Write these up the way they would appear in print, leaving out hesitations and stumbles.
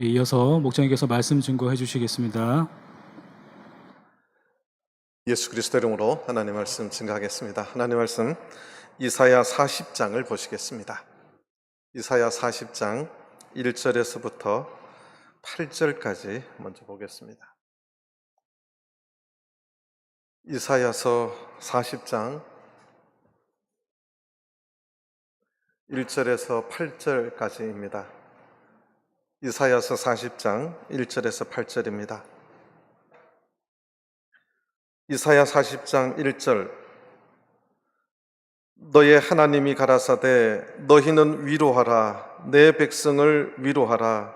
이어서 목장님께서 말씀 증거해 주시겠습니다. 예수 그리스도 이름으로 하나님 말씀 증거하겠습니다. 하나님 말씀 이사야 40장을 보시겠습니다. 이사야 40장 1절에서부터 8절까지 먼저 보겠습니다. 이사야서 40장 1절에서 8절까지입니다. 이사야서 40장 1절에서 8절입니다. 이사야 40장 1절 너의 하나님이 가라사대 너희는 위로하라 내 백성을 위로하라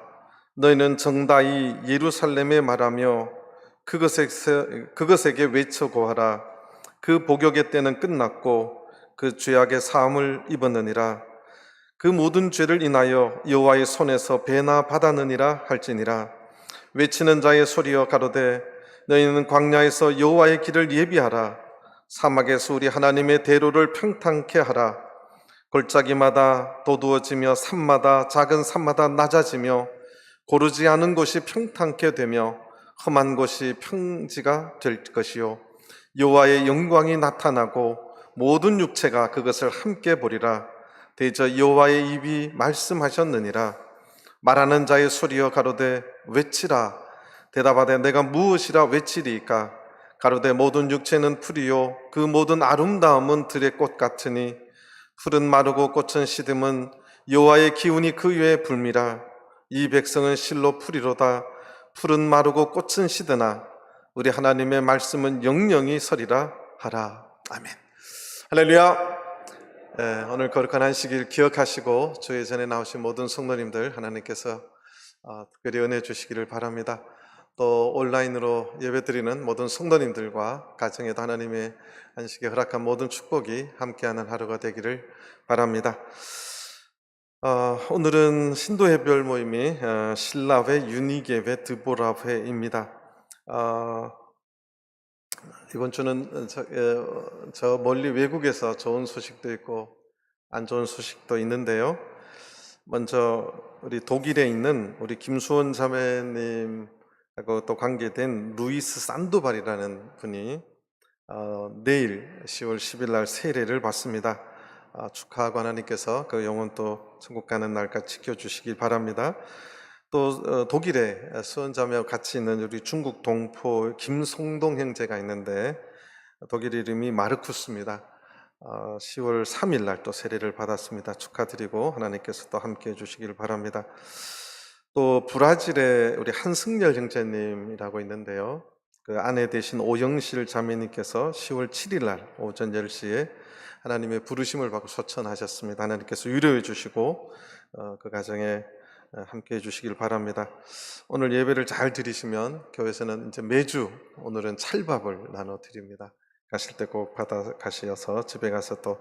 너희는 정다이 예루살렘에 말하며 그것에게 외쳐 고하라 그 복역의 때는 끝났고 그 죄악의 사함을 입었느니라 그 모든 죄를 인하여 여호와의 손에서 배나 받았느니라 할지니라 외치는 자의 소리여 가로되 너희는 광야에서 여호와의 길을 예비하라 사막에서 우리 하나님의 대로를 평탄케 하라 골짜기마다 도두어지며 산마다 작은 산마다 낮아지며 고르지 않은 곳이 평탄케 되며 험한 곳이 평지가 될 것이요 여호와의 영광이 나타나고 모든 육체가 그것을 함께 보리라 대저 여호와의 입이 말씀하셨느니라 말하는 자의 소리여 가로되 외치라 대답하되 내가 무엇이라 외치리이까 가로되 모든 육체는 풀이요 그 모든 아름다움은 들의 꽃 같으니 풀은 마르고 꽃은 시듬은 여호와의 기운이 그 위에 불미라 이 백성은 실로 풀이로다 풀은 마르고 꽃은 시드나 우리 하나님의 말씀은 영영이 서리라 하라. 아멘. 할렐루야. 오늘 거룩한 안식일 기억하시고 주의 전에 나오신 모든 성도님들 하나님께서 특별히 은혜 주시기를 바랍니다. 또 온라인으로 예배드리는 모든 성도님들과 가정에도 하나님의 안식에 허락한 모든 축복이 함께하는 하루가 되기를 바랍니다. 오늘은 신도해별 모임이 신라회, 유니게회, 드보라회입니다. 이번 주는 저 멀리 외국에서 좋은 소식도 있고 안 좋은 소식도 있는데요. 먼저 우리 독일에 있는 우리 김수원 자매님하고 또 관계된 루이스 산도발이라는 분이 내일 10월 10일 날 세례를 받습니다. 축하하고 하나님께서 그 영혼 또 천국 가는 날까지 지켜주시길 바랍니다. 또 독일에 수원자매와 같이 있는 우리 중국 동포 김송동 형제가 있는데 독일 이름이 마르쿠스입니다. 10월 3일 날 또 세례를 받았습니다. 축하드리고 하나님께서 또 함께 해주시길 바랍니다. 또 브라질에 우리 한승열 형제님이라고 있는데요. 그 아내 되신 오영실 자매님께서 10월 7일 날 오전 10시에 하나님의 부르심을 받고 소천하셨습니다. 하나님께서 위로해 주시고 그 가정에 함께 해주시길 바랍니다. 오늘 예배를 잘 드리시면 교회에서는 이제 매주 오늘은 찰밥을 나눠 드립니다. 가실 때 꼭 받아 가셔서 집에 가서 또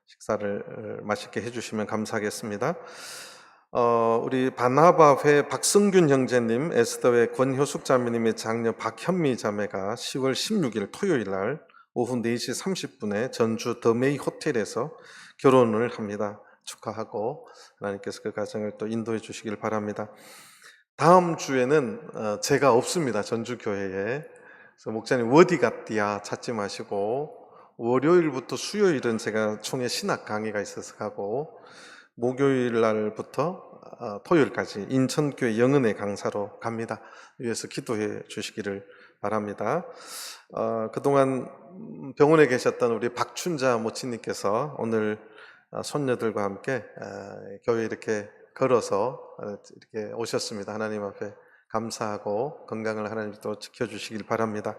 식사를 맛있게 해주시면 감사하겠습니다. 우리 바나바회 박성균 형제님, 에스더회 권효숙 자매님의 장녀 박현미 자매가 10월 16일 토요일 날 오후 4시 30분에 전주 더메이 호텔에서 결혼을 합니다. 축하하고 하나님께서 그 가정을 또 인도해 주시길 바랍니다. 다음 주에는 제가 없습니다. 전주 교회에. 그래서 목사님 어디 갔디야 찾지 마시고 월요일부터 수요일은 제가 총회 신학 강의가 있어서 가고 목요일 날부터 토요일까지 인천교회 영은의 강사로 갑니다. 위해서 기도해 주시기를 바랍니다. 그동안 병원에 계셨던 우리 박춘자 모친님께서 오늘 손녀들과 함께 교회에 이렇게 걸어서 이렇게 오셨습니다. 하나님 앞에 감사하고 건강을 하나님 또 지켜주시길 바랍니다.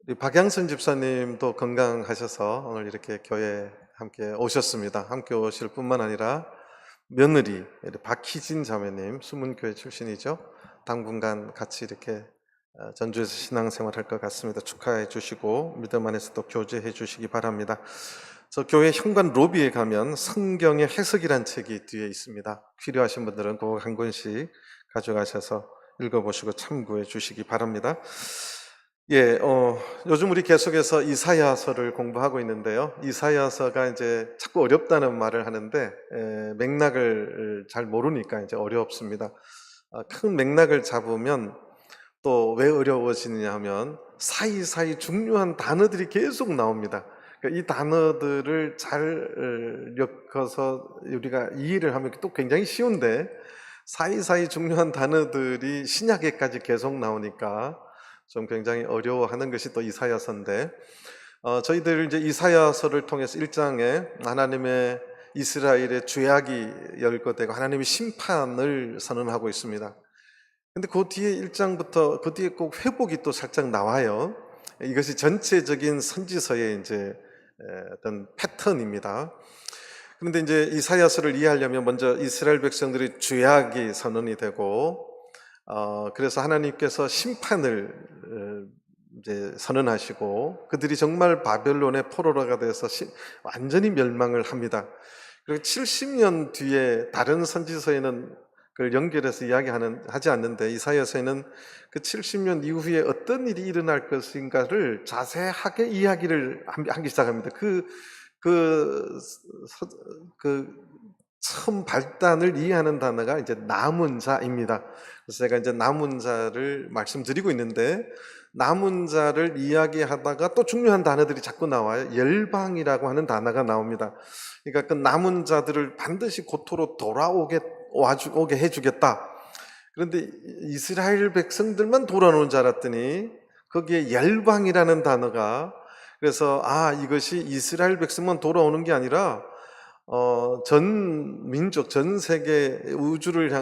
우리 박양선 집사님도 건강하셔서 오늘 이렇게 교회에 함께 오셨습니다. 함께 오실 뿐만 아니라 며느리 박희진 자매님 수문교회 출신이죠. 당분간 같이 이렇게 전주에서 신앙생활 할 것 같습니다. 축하해 주시고 믿음 안에서 또 교제해 주시기 바랍니다. 저 교회 현관 로비에 가면 성경의 해석이란 책이 뒤에 있습니다. 필요하신 분들은 꼭 한 권씩 가져가셔서 읽어보시고 참고해 주시기 바랍니다. 요즘 우리 계속해서 이사야서를 공부하고 있는데요. 이사야서가 이제 자꾸 어렵다는 말을 하는데 맥락을 잘 모르니까 이제 어렵습니다. 큰 맥락을 잡으면 또 왜 어려워지느냐 하면 사이사이 중요한 단어들이 계속 나옵니다. 그러니까 이 단어들을 잘 엮어서 우리가 이해를 하면 또 굉장히 쉬운데 사이사이 중요한 단어들이 신약에까지 계속 나오니까 좀 굉장히 어려워하는 것이 또 이사야서인데, 저희들 이제 이사야서를 통해서 1장에 하나님의 이스라엘의 죄악이 열거되고 하나님의 심판을 선언하고 있습니다. 근데 그 뒤에 1장부터 그 뒤에 꼭 회복이 또 살짝 나와요. 이것이 전체적인 선지서의 이제 어떤 패턴입니다. 그런데 이제 이사야서를 이해하려면 먼저 이스라엘 백성들의 죄악이 선언이 되고, 그래서 하나님께서 심판을 이제 선언하시고 그들이 정말 바벨론의 포로가 돼서 완전히 멸망을 합니다. 그리고 70년 뒤에 다른 선지서에는 그걸 연결해서 하지 않는데 이사야서에는 그 70년 이후에 어떤 일이 일어날 것인가를 자세하게 이야기를 하기 시작합니다. 처음 발단을 이해하는 단어가 이제 남은 자입니다. 그래서 제가 이제 남은 자를 말씀드리고 있는데, 남은 자를 이야기하다가 또 중요한 단어들이 자꾸 나와요. 열방이라고 하는 단어가 나옵니다. 그러니까 그 남은 자들을 반드시 고토로 오게 해주겠다. 그런데 이스라엘 백성들만 돌아오는 줄 알았더니 거기에 열방이라는 단어가, 그래서 이것이 이스라엘 백성만 돌아오는 게 아니라 전 민족, 전 세계 우주를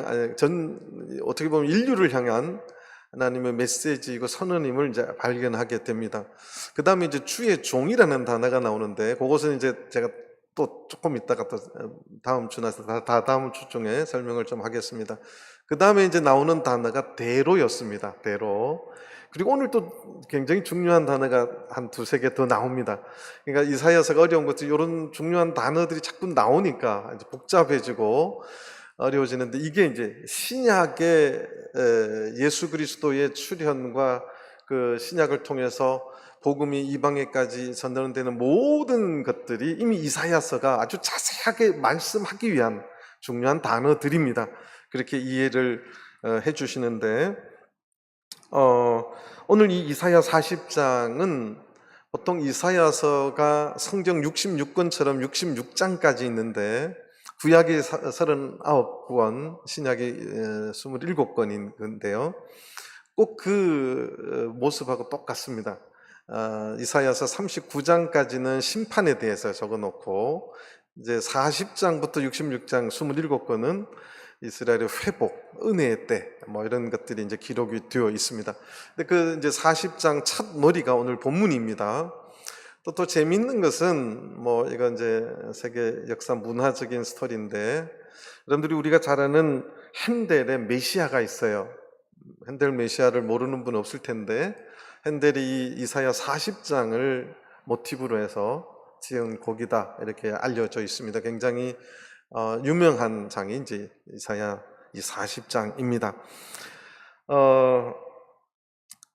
어떻게 보면 인류를 향한 하나님의 메시지이고 선언임을 이제 발견하게 됩니다. 그 다음에 이제 주의 종이라는 단어가 나오는데, 그것은 이제 제가 또 조금 있다가 또 다음 주 중에 설명을 좀 하겠습니다. 그 다음에 이제 나오는 단어가 대로였습니다. 대로. 그리고 오늘 또 굉장히 중요한 단어가 한 두세 개 더 나옵니다. 그러니까 이사야서가 어려운 것도 이런 중요한 단어들이 자꾸 나오니까 이제 복잡해지고 어려워지는데, 이게 이제 신약의 예수 그리스도의 출현과 그 신약을 통해서 복음이 이방에까지 전달되는 모든 것들이 이미 이사야서가 아주 자세하게 말씀하기 위한 중요한 단어들입니다. 그렇게 이해를 해주시는데, 오늘 이 이사야 40장은 보통 이사야서가 성경 66권처럼 66장까지 있는데 구약이 39권, 신약이 27권인 건데요. 꼭 그 모습하고 똑같습니다. 이사야서 39장까지는 심판에 대해서 적어놓고, 이제 40장부터 66장 27권은 이스라엘의 회복, 은혜의 때, 이런 것들이 이제 기록이 되어 있습니다. 근데 그 이제 40장 첫 머리가 오늘 본문입니다. 또 재미있는 것은 이건 이제 세계 역사 문화적인 스토리인데, 여러분들이 우리가 잘 아는 핸델의 메시아가 있어요. 핸델 메시아를 모르는 분 없을 텐데, 핸델이 이사야 40장을 모티브로 해서 지은 곡이다 이렇게 알려져 있습니다. 굉장히 유명한 장이 이제 이사야 이 40장입니다.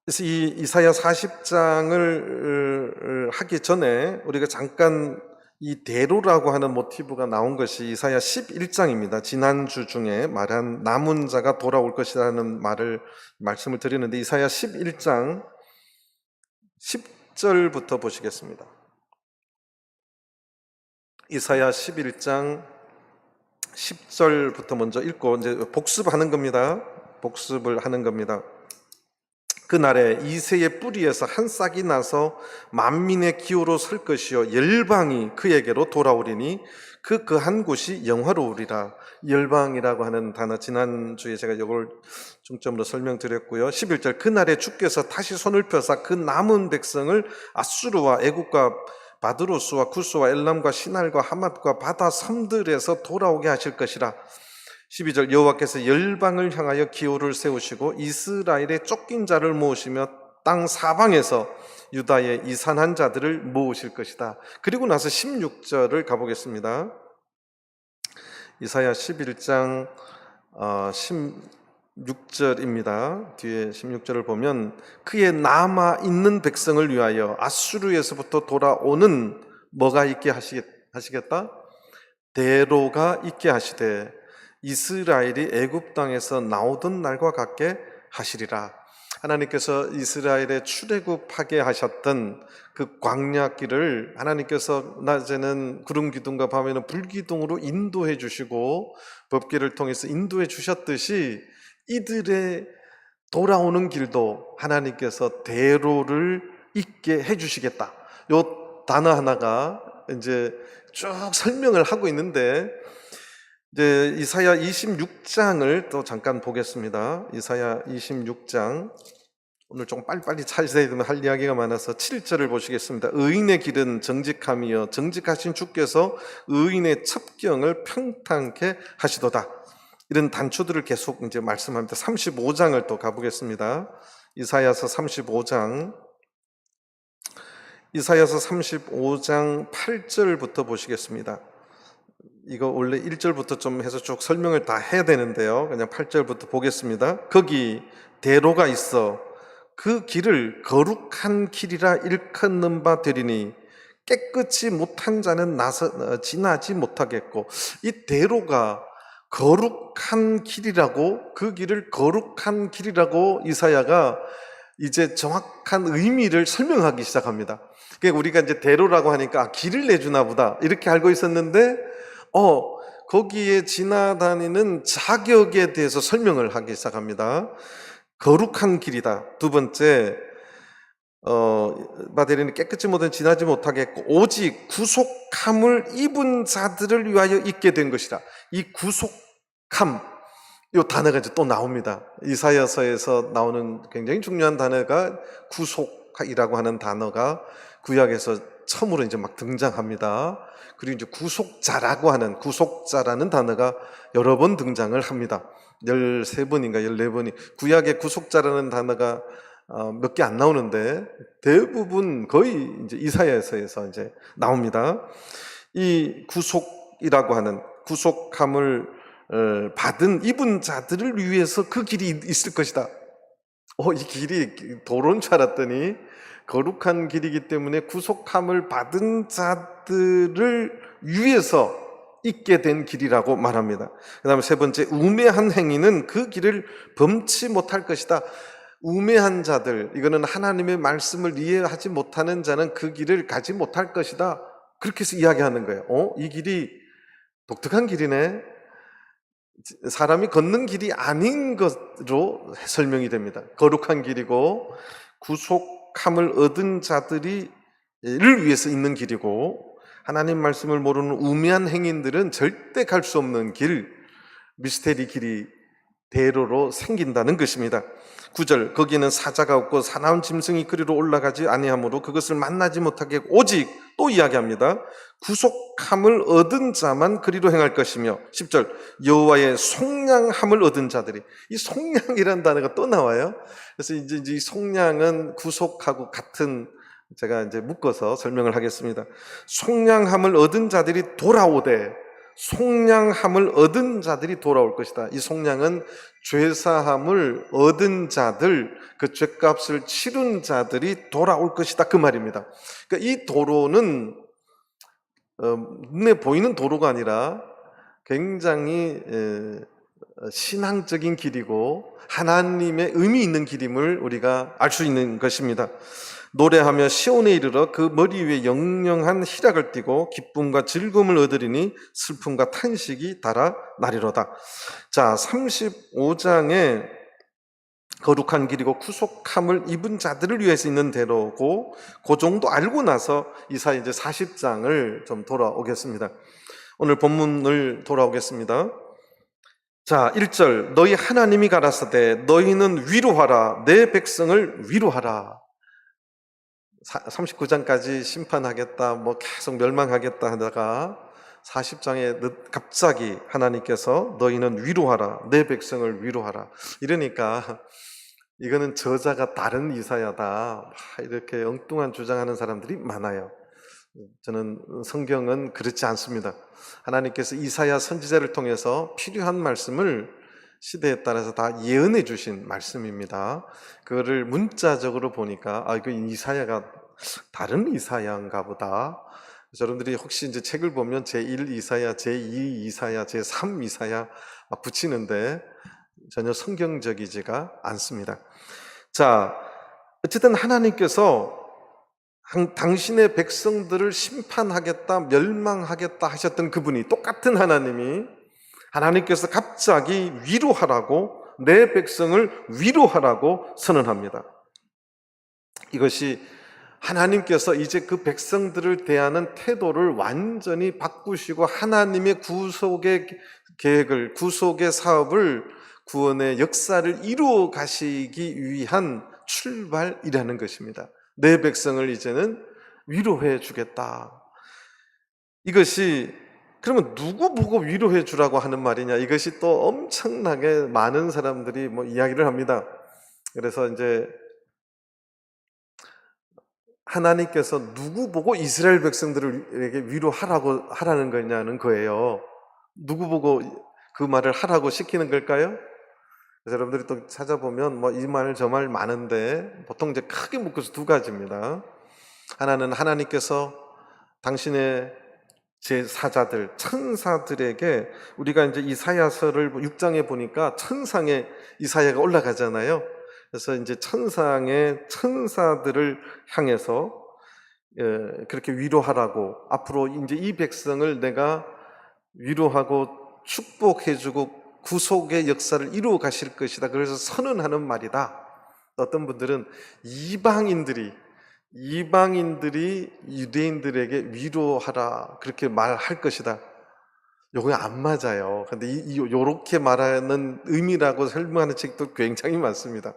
그래서 이 이사야 40장을 하기 전에 우리가 잠깐 이 대로라고 하는 모티브가 나온 것이 이사야 11장입니다. 지난주 중에 말한 남은 자가 돌아올 것이라는 말씀을 드리는데, 이사야 11장 10절부터 보시겠습니다. 이사야 11장 10절부터 먼저 읽고 이제 복습을 하는 겁니다. 그날에 이새의 뿌리에서 한 싹이 나서 만민의 기호로 설 것이요 열방이 그에게로 돌아오리니 그 한 곳이 영화로우리라. 열방이라고 하는 단어 지난주에 제가 이걸 중점으로 설명드렸고요. 11절 그날에 주께서 다시 손을 펴사 그 남은 백성을 아수르와 애국과 바드로스와 쿠스와 엘람과 시날과 하맛과 바다 섬들에서 돌아오게 하실 것이라. 12절 여호와께서 열방을 향하여 기호를 세우시고 이스라엘의 쫓긴 자를 모으시며 땅 사방에서 유다의 이산한 자들을 모으실 것이다. 그리고 나서 16절을 가보겠습니다. 이사야 11장 16절입니다. 뒤에 16절을 보면 그의 남아있는 백성을 위하여 아수르에서부터 돌아오는 뭐가 있게 하시겠다? 대로가 있게 하시되 이스라엘이 애굽 땅에서 나오던 날과 같게 하시리라. 하나님께서 이스라엘의 출애굽하게 하셨던 그 광야길을 하나님께서 낮에는 구름 기둥과 밤에는 불 기둥으로 인도해 주시고 법궤를 통해서 인도해 주셨듯이 이들의 돌아오는 길도 하나님께서 대로를 있게 해 주시겠다. 요 단어 하나가 이제 쭉 설명을 하고 있는데, 이제 이사야 26장을 또 잠깐 보겠습니다. 이사야 26장. 오늘 좀 빨리빨리 찾으셔야 되면 할 이야기가 많아서 7절을 보시겠습니다. 의인의 길은 정직함이여 정직하신 주께서 의인의 첩경을 평탄케 하시도다. 이런 단초들을 계속 이제 말씀합니다. 35장을 또 가보겠습니다. 이사야서 35장. 이사야서 35장 8절부터 보시겠습니다. 이거 원래 1절부터 좀 해서 쭉 설명을 다 해야 되는데요. 그냥 8절부터 보겠습니다. 거기 대로가 있어 그 길을 거룩한 길이라 일컫는 바 되리니 깨끗이 못한 자는 지나지 못하겠고, 이 대로가 거룩한 길이라고, 그 길을 거룩한 길이라고 이사야가 이제 정확한 의미를 설명하기 시작합니다. 그러니까 우리가 이제 대로라고 하니까 길을 내주나 보다 이렇게 알고 있었는데, 거기에 지나다니는 자격에 대해서 설명을 하기 시작합니다. 거룩한 길이다. 두 번째, 바데리는 깨끗이 못한 지나지 못하겠고 오직 구속함을 입은 자들을 위하여 있게 된 것이라. 이 구속함, 이 단어가 이제 또 나옵니다. 이사야서에서 나오는 굉장히 중요한 단어가 구속이라고 하는 단어가 구약에서 처음으로 이제 막 등장합니다. 그리고 이제 구속자라는 단어가 여러 번 등장을 합니다. 13번인가 14번이. 구약의 구속자라는 단어가 몇 개 안 나오는데 대부분 거의 이제 이사야서에서 이제 나옵니다. 이 구속이라고 하는, 구속함을 받은 입은 자들을 위해서 그 길이 있을 것이다. 이 길이 도로인 줄 알았더니 거룩한 길이기 때문에 구속함을 받은 자들을 위해서 있게 된 길이라고 말합니다. 그 다음에 세 번째, 우매한 행위는 그 길을 범치 못할 것이다. 우매한 자들, 이거는 하나님의 말씀을 이해하지 못하는 자는 그 길을 가지 못할 것이다. 그렇게 해서 이야기하는 거예요. 이 길이 독특한 길이네. 사람이 걷는 길이 아닌 것으로 설명이 됩니다. 거룩한 길이고 구속함을 얻은 자들을 위해서 있는 길이고, 하나님 말씀을 모르는 우매한 행인들은 절대 갈 수 없는 길, 미스테리 길이 대로로 생긴다는 것입니다. 9절, 거기는 사자가 없고 사나운 짐승이 그리로 올라가지 아니하므로 그것을 만나지 못하게 오직, 또 이야기합니다, 구속함을 얻은 자만 그리로 행할 것이며, 10절, 여호와의 속량함을 얻은 자들이. 이 속량이라는 단어가 또 나와요. 그래서 이제 이 속량은 구속하고 같은, 제가 이제 묶어서 설명을 하겠습니다. 속량함을 얻은 자들이 돌아오되, 속량함을 얻은 자들이 돌아올 것이다. 이 속량은 죄사함을 얻은 자들, 그 죄값을 치른 자들이 돌아올 것이다, 그 말입니다. 그러니까 이 도로는 눈에 보이는 도로가 아니라 굉장히 신앙적인 길이고 하나님의 의미 있는 길임을 우리가 알 수 있는 것입니다. 노래하며 시온에 이르러 그 머리 위에 영영한 희락을 띠고 기쁨과 즐거움을 얻으리니 슬픔과 탄식이 달아나리로다. 자, 35장에 거룩한 길이고 구속함을 입은 자들을 위해서 있는 대로고, 그 정도 알고 나서 이사야 이제 40장을 좀 돌아오겠습니다. 오늘 본문을 돌아오겠습니다. 자, 1절, 너희 하나님이 가라사대 너희는 위로하라, 내 백성을 위로하라. 39장까지 심판하겠다, 계속 멸망하겠다 하다가 40장에 갑자기 하나님께서 너희는 위로하라, 내 백성을 위로하라. 이러니까 이거는 저자가 다른 이사야다, 이렇게 엉뚱한 주장하는 사람들이 많아요. 저는 성경은 그렇지 않습니다. 하나님께서 이사야 선지자를 통해서 필요한 말씀을 시대에 따라서 다 예언해 주신 말씀입니다. 그거를 문자적으로 보니까 이거 이사야가 다른 이사야인가 보다. 여러분들이 혹시 이제 책을 보면 제1 이사야, 제2 이사야, 제3 이사야 막 붙이는데 전혀 성경적이지가 않습니다. 자, 어쨌든 하나님께서 당신의 백성들을 심판하겠다, 멸망하겠다 하셨던 그분이, 똑같은 하나님께서 갑자기 위로하라고, 내 백성을 위로하라고 선언합니다. 이것이 하나님께서 이제 그 백성들을 대하는 태도를 완전히 바꾸시고 하나님의 구속의 계획을, 구속의 사업을, 구원의 역사를 이루어 가시기 위한 출발이라는 것입니다. 내 백성을 이제는 위로해 주겠다. 이것이 그러면 누구 보고 위로해 주라고 하는 말이냐? 이것이 또 엄청나게 많은 사람들이 이야기를 합니다. 그래서 이제 하나님께서 누구 보고 이스라엘 백성들에게 하라는 거냐는 거예요. 누구 보고 그 말을 하라고 시키는 걸까요? 그래서 여러분들이 또 찾아보면 이 말 저 말 많은데 보통 이제 크게 묶어서 두 가지입니다. 하나는 하나님께서 당신의 제사자들, 천사들에게, 우리가 이제 이사야서를 6장에 보니까 천상에 이사야가 올라가잖아요. 그래서 이제 천사들을 향해서 그렇게 위로하라고, 앞으로 이제 이 백성을 내가 위로하고 축복해주고 구속의 역사를 이루어 가실 것이다. 그래서 선언하는 말이다. 어떤 분들은 이방인들이 유대인들에게 위로하라 그렇게 말할 것이다. 요거 안 맞아요. 근데 요렇게 말하는 의미라고 설명하는 책도 굉장히 많습니다.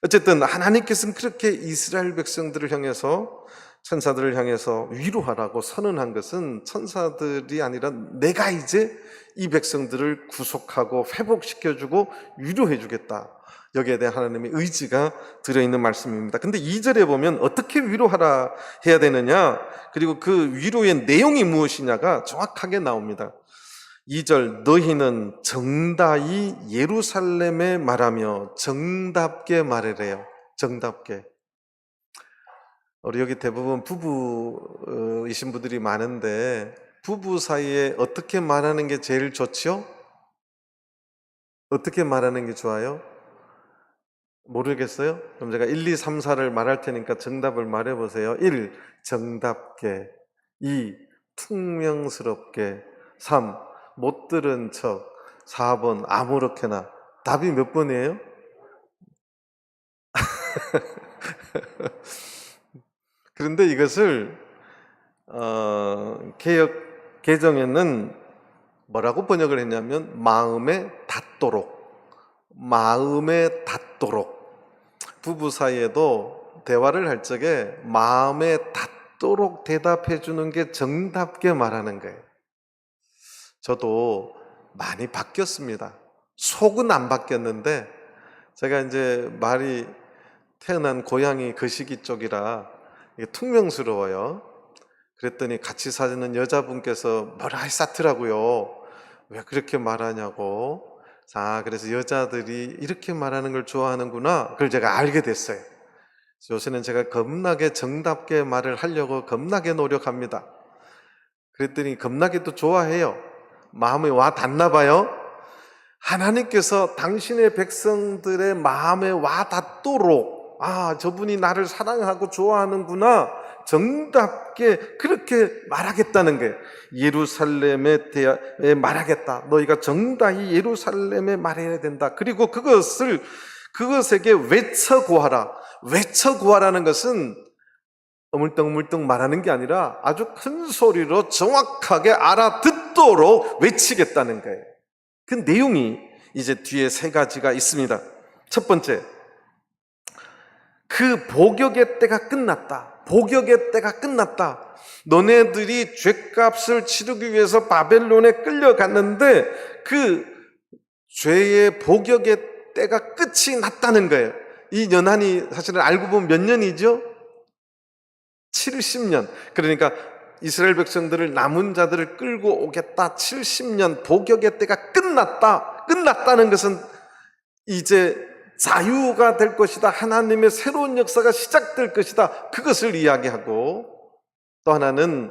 어쨌든 하나님께서는 그렇게 이스라엘 백성들을 향해서, 천사들을 향해서 위로하라고 선언한 것은 천사들이 아니라 내가 이제 이 백성들을 구속하고 회복시켜주고 위로해주겠다. 여기에 대한 하나님의 의지가 들어있는 말씀입니다. 근데 2절에 보면 어떻게 위로하라 해야 되느냐, 그리고 그 위로의 내용이 무엇이냐가 정확하게 나옵니다. 2절, 너희는 정다이 예루살렘에 말하며 정답게 말하래요. 정답게. 우리 여기 대부분 부부이신 분들이 많은데 부부 사이에 어떻게 말하는 게 제일 좋죠? 어떻게 말하는 게 좋아요? 모르겠어요? 그럼 제가 1, 2, 3, 4를 말할 테니까 정답을 말해보세요. 1. 정답게. 2. 퉁명스럽게. 3. 못 들은 척. 4번 아무렇게나. 답이 몇 번이에요? 그런데 이것을 개역 개정에는 뭐라고 번역을 했냐면 마음에 닿도록. 부부 사이에도 대화를 할 적에 마음에 닿도록 대답해 주는 게 정답게 말하는 거예요. 저도 많이 바뀌었습니다. 속은 안 바뀌었는데 제가 이제 말이 태어난 고향이 거시기 쪽이라 이게 퉁명스러워요. 그랬더니 같이 사는 여자분께서 뭐라 하시더라고요. 왜 그렇게 말하냐고. 자, 그래서 여자들이 이렇게 말하는 걸 좋아하는구나. 그걸 제가 알게 됐어요. 요새는 제가 겁나게 정답게 말을 하려고 겁나게 노력합니다. 그랬더니 겁나게 또 좋아해요. 마음에 와 닿나 봐요. 하나님께서 당신의 백성들의 마음에 와 닿도록, 저분이 나를 사랑하고 좋아하는구나, 정답게 그렇게 말하겠다는 게, 예루살렘에 대해 말하겠다. 너희가 정답히 예루살렘에 말해야 된다. 그리고 그것에게 외쳐구하라. 외쳐구하라는 것은 어물떡어물떡 말하는 게 아니라 아주 큰 소리로 정확하게 알아듣도록 외치겠다는 거예요. 그 내용이 이제 뒤에 세 가지가 있습니다. 첫 번째, 그 복역의 때가 끝났다. 복역의 때가 끝났다. 너네들이 죄값을 치르기 위해서 바벨론에 끌려갔는데 그 죄의 복역의 때가 끝이 났다는 거예요. 이 연한이 사실은 알고 보면 몇 년이죠? 70년. 그러니까 이스라엘 백성들을, 남은 자들을 끌고 오겠다. 70년 복역의 때가 끝났다는 것은 이제 자유가 될 것이다. 하나님의 새로운 역사가 시작될 것이다. 그것을 이야기하고, 또 하나는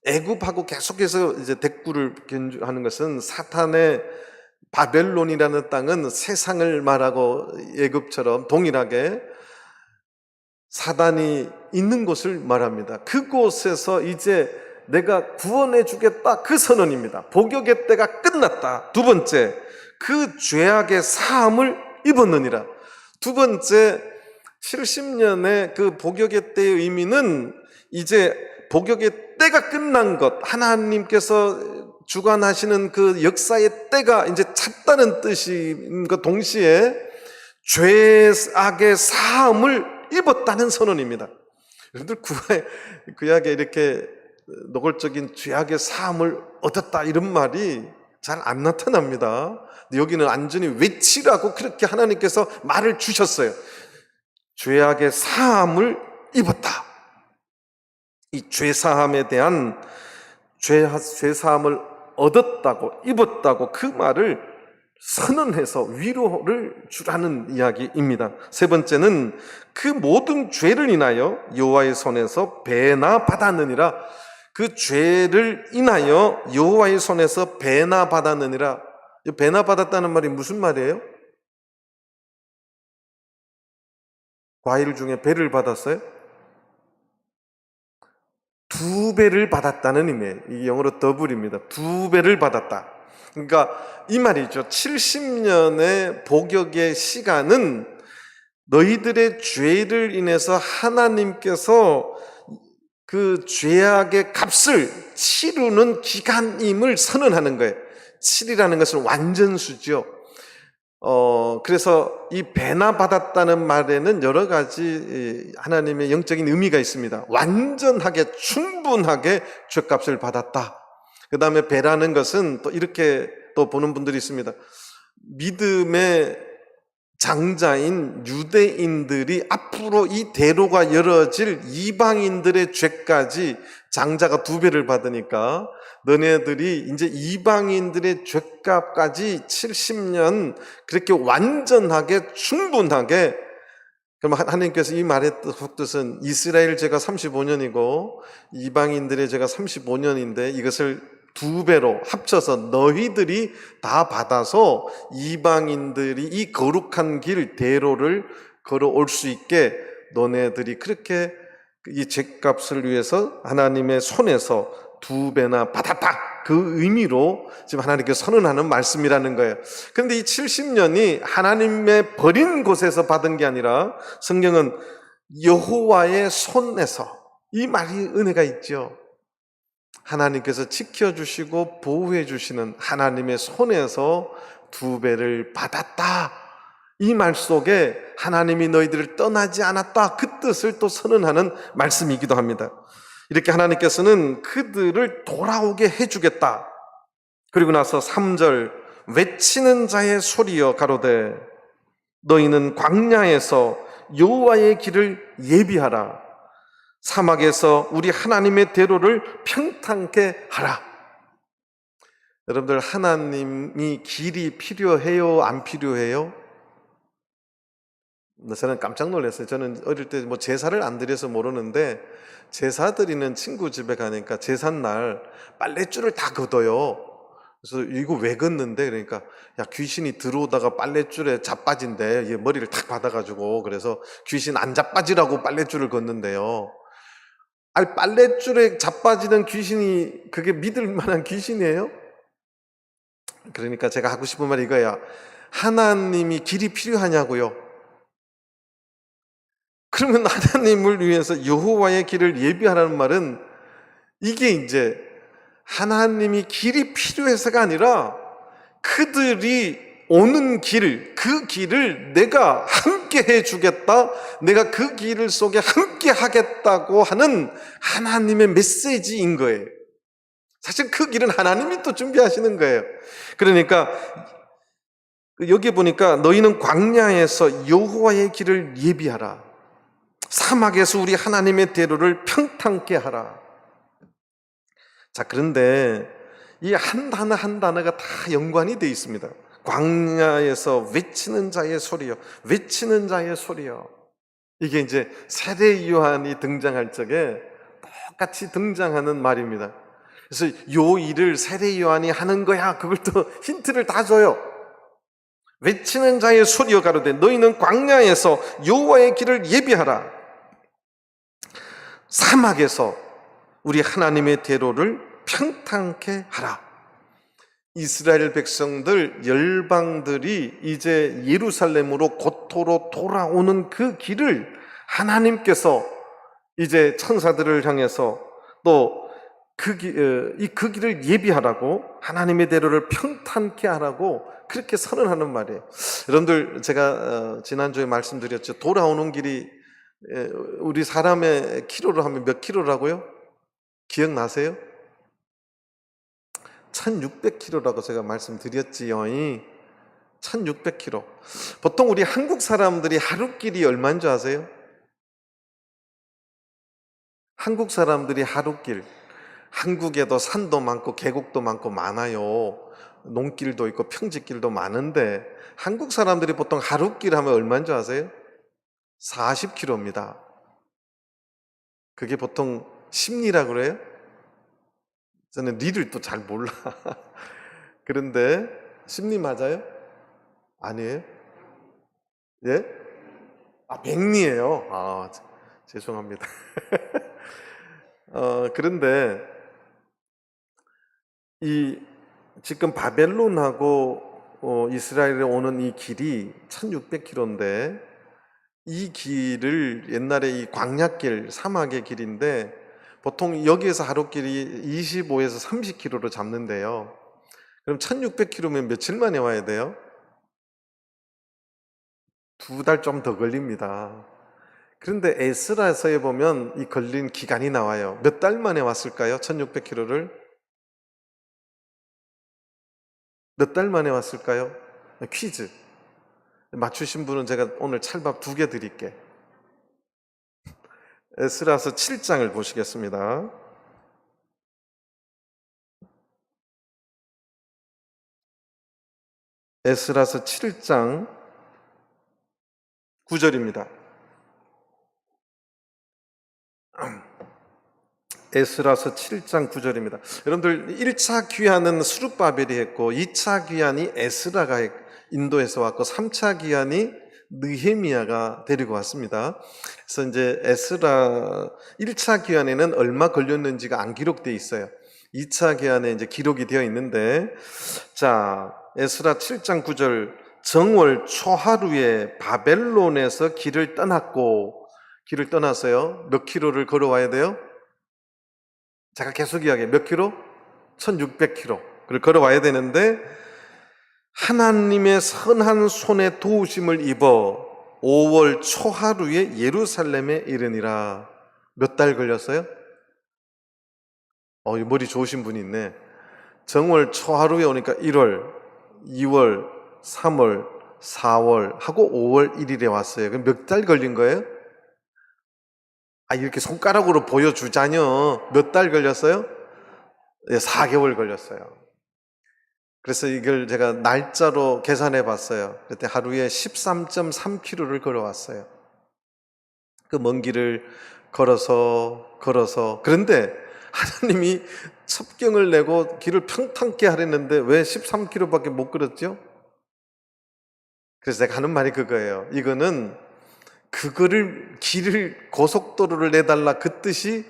애굽하고 계속해서 이제 대꾸를 하는 것은 사탄의 바벨론이라는 땅은 세상을 말하고 애굽처럼 동일하게 사단이 있는 곳을 말합니다. 그곳에서 이제 내가 구원해 주겠다, 그 선언입니다. 복역의 때가 끝났다. 두 번째, 그 죄악의 사함을 입었느니라. 두 번째, 70년의 그 복역의 때의 의미는 이제 복역의 때가 끝난 것, 하나님께서 주관하시는 그 역사의 때가 이제 찼다는 뜻인 것 동시에 죄악의 사함을 입었다는 선언입니다. 여러분들 구약에 이렇게 노골적인 죄악의 사함을 얻었다 이런 말이 잘 안 나타납니다. 근데 여기는 완전히 외치라고 그렇게 하나님께서 말을 주셨어요. 죄악의 사함을 입었다. 이 죄사함에 대한 죄사함을 얻었다고, 입었다고 그 말을 선언해서 위로를 주라는 이야기입니다. 세 번째는 그 모든 죄를 인하여 여호와의 손에서 배나 받았느니라. 그 죄를 인하여 여호와의 손에서 배나 받았느니라. 배나 받았다는 말이 무슨 말이에요? 과일 중에 배를 받았어요? 두 배를 받았다는 의미예요. 이게 영어로 더블입니다. 두 배를 받았다. 그러니까 이 말이죠. 70년의 복역의 시간은 너희들의 죄를 인해서 하나님께서 그 죄악의 값을 치르는 기간임을 선언하는 거예요. 7이라는 것은 완전수죠. 그래서 이 배나 받았다는 말에는 여러 가지 하나님의 영적인 의미가 있습니다. 완전하게, 충분하게 죄값을 받았다. 그 다음에 배라는 것은 또 이렇게 또 보는 분들이 있습니다. 믿음의 장자인 유대인들이 앞으로 이 대로가 열어질 이방인들의 죄까지 장자가 두 배를 받으니까 너네들이 이제 이방인들의 죄값까지 70년 그렇게 완전하게 충분하게, 그럼 하나님께서 이 말의 뜻은 이스라엘 죄가 35년이고 이방인들의 죄가 35년인데 이것을 두 배로 합쳐서 너희들이 다 받아서 이방인들이 이 거룩한 길 대로를 걸어올 수 있게 너네들이 그렇게 이 죄값을 위해서 하나님의 손에서 두 배나 받았다. 그 의미로 지금 하나님께서 선언하는 말씀이라는 거예요. 그런데 이 70년이 하나님의 버린 곳에서 받은 게 아니라 성경은 여호와의 손에서, 이 말이 은혜가 있죠. 하나님께서 지켜주시고 보호해 주시는 하나님의 손에서 두 배를 받았다. 이 말 속에 하나님이 너희들을 떠나지 않았다. 그 뜻을 또 선언하는 말씀이기도 합니다. 이렇게 하나님께서는 그들을 돌아오게 해주겠다. 그리고 나서 3절, 외치는 자의 소리여 가로되 너희는 광야에서 여호와의 길을 예비하라. 사막에서 우리 하나님의 대로를 평탄케 하라. 여러분들, 하나님이 길이 필요해요? 안 필요해요? 저는 깜짝 놀랐어요. 저는 어릴 때 뭐 제사를 안 드려서 모르는데 제사 드리는 친구 집에 가니까 제삿날 빨랫줄을 다 걷어요. 그래서 이거 왜 걷는데? 그러니까 야, 귀신이 들어오다가 빨랫줄에 자빠진대. 얘 머리를 탁 받아가지고. 그래서 귀신 안 자빠지라고 빨랫줄을 걷는데요. 아니, 빨랫줄에 자빠지는 귀신이 그게 믿을 만한 귀신이에요? 그러니까 제가 하고 싶은 말이 이거야. 하나님이 길이 필요하냐고요? 그러면 하나님을 위해서 여호와의 길을 예비하라는 말은 이게 이제 하나님이 길이 필요해서가 아니라 그들이 오는 길, 그 길을 내가 함께 해주겠다, 내가 그 길 속에 함께 하겠다고 하는 하나님의 메시지인 거예요. 사실 그 길은 하나님이 또 준비하시는 거예요. 그러니까 여기 보니까 너희는 광야에서 여호와의 길을 예비하라. 사막에서 우리 하나님의 대로를 평탄케 하라. 자, 그런데 이 한 단어 한 단어가 다 연관이 되어 있습니다. 광야에서 외치는 자의 소리요, 외치는 자의 소리요. 이게 이제 세례 요한이 등장할 적에 똑같이 등장하는 말입니다. 그래서 요 일을 세례 요한이 하는 거야. 그걸 또 힌트를 다 줘요. 외치는 자의 소리여 가로되 너희는 광야에서 여호와의 길을 예비하라. 사막에서 우리 하나님의 대로를 평탄케 하라. 이스라엘 백성들, 열방들이 이제 예루살렘으로 고토로 돌아오는 그 길을 하나님께서 이제 천사들을 향해서 또 그 길을 예비하라고, 하나님의 대로를 평탄케 하라고 그렇게 선언하는 말이에요. 여러분들, 제가 지난주에 말씀드렸죠. 돌아오는 길이 우리 사람의 키로로 하면 몇 키로라고요? 기억나세요? 1600km라고 제가 말씀드렸지요. 1600km. 보통 우리 한국 사람들이 하루길이 얼마인 줄 아세요? 한국 사람들이 하루길, 한국에도 산도 많고 계곡도 많고 많아요. 농길도 있고 평지길도 많은데 한국 사람들이 보통 하루길 하면 얼마인 줄 아세요? 40km입니다. 그게 보통 심리라고 그래요? 저는 리를 또 잘 몰라. 그런데 심리 맞아요? 아니에요? 예? 백리예요. 죄송합니다. 그런데 지금 바벨론하고 이스라엘에 오는 이 길이 1600km인데 이 길을 옛날에 이 광야길, 사막의 길인데 보통 여기에서 하루길이 25에서 30km로 잡는데요. 그럼 1600km면 며칠 만에 와야 돼요? 2달 좀 더 걸립니다. 그런데 에스라서에 보면 이 걸린 기간이 나와요. 몇 달 만에 왔을까요? 1600km를? 몇 달 만에 왔을까요? 퀴즈. 맞추신 분은 제가 오늘 찰밥 2개 드릴게. 에스라서 7장을 보시겠습니다. 에스라서 7장 9절입니다. 에스라서 7장 9절입니다. 여러분들 1차 귀환은 스룹바벨이 했고 2차 귀환이 에스라가 인도에서 왔고 3차 귀환이 느헤미야가 데리고 왔습니다. 그래서 이제 에스라 1차 귀환에는 얼마 걸렸는지가 안 기록되어 있어요. 2차 귀환에 이제 기록이 되어 있는데, 자, 에스라 7장 9절, 정월 초하루에 바벨론에서 길을 떠났어요. 몇 킬로를 걸어와야 돼요? 제가 계속 이야기해요. 몇 킬로? 1600km를 걸어와야 되는데 하나님의 선한 손에 도우심을 입어 5월 초하루에 예루살렘에 이르니라. 몇 달 걸렸어요? 머리 좋으신 분이 있네. 정월 초하루에 오니까 1월, 2월, 3월, 4월 하고 5월 1일에 왔어요. 그럼 몇 달 걸린 거예요? 이렇게 손가락으로 보여주자뇨. 몇 달 걸렸어요? 4개월 걸렸어요. 그래서 이걸 제가 날짜로 계산해 봤어요. 그때 하루에 13.3km를 걸어왔어요. 그 먼 길을 걸어서. 그런데 하나님이 첩경을 내고 길을 평탄케 하랬는데 왜 13km밖에 못 걸었죠? 그래서 제가 하는 말이 그거예요. 이거는 길을 고속도로를 내달라 그 뜻이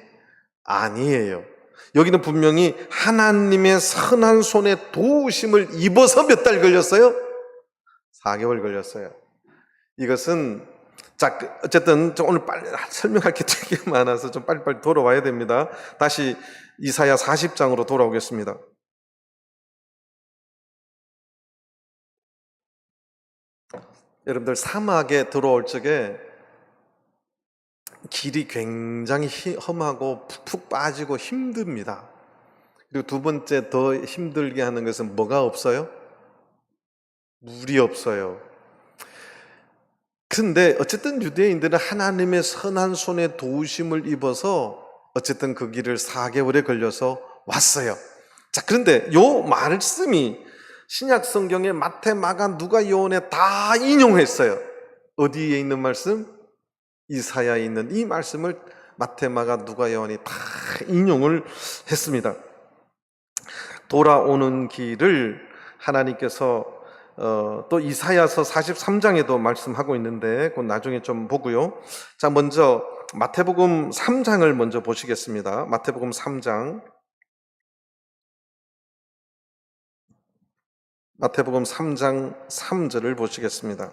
아니에요. 여기는 분명히 하나님의 선한 손에 도우심을 입어서 몇 달 걸렸어요? 4개월 걸렸어요. 이것은 어쨌든 오늘 빨리 설명할 게 되게 많아서 좀 빨리빨리 돌아와야 됩니다. 다시 이사야 40장으로 돌아오겠습니다. 여러분들 사막에 들어올 적에 길이 굉장히 험하고 푹푹 빠지고 힘듭니다. 그리고 두 번째 더 힘들게 하는 것은 뭐가 없어요? 물이 없어요. 근데 어쨌든 유대인들은 하나님의 선한 손에 도우심을 입어서 어쨌든 그 길을 4개월에 걸려서 왔어요. 자, 그런데 요 말씀이 신약 성경에 마태, 마가, 누가, 요한에 다 인용했어요. 어디에 있는 말씀? 이사야에 있는 이 말씀을 마태, 마가, 누가, 요한이 다 인용을 했습니다. 돌아오는 길을 하나님께서 또 이사야서 43장에도 말씀하고 있는데 그건 나중에 좀 보고요. 자, 먼저 마태복음 3장을 먼저 보시겠습니다. 마태복음 3장. 마태복음 3장 3절을 보시겠습니다.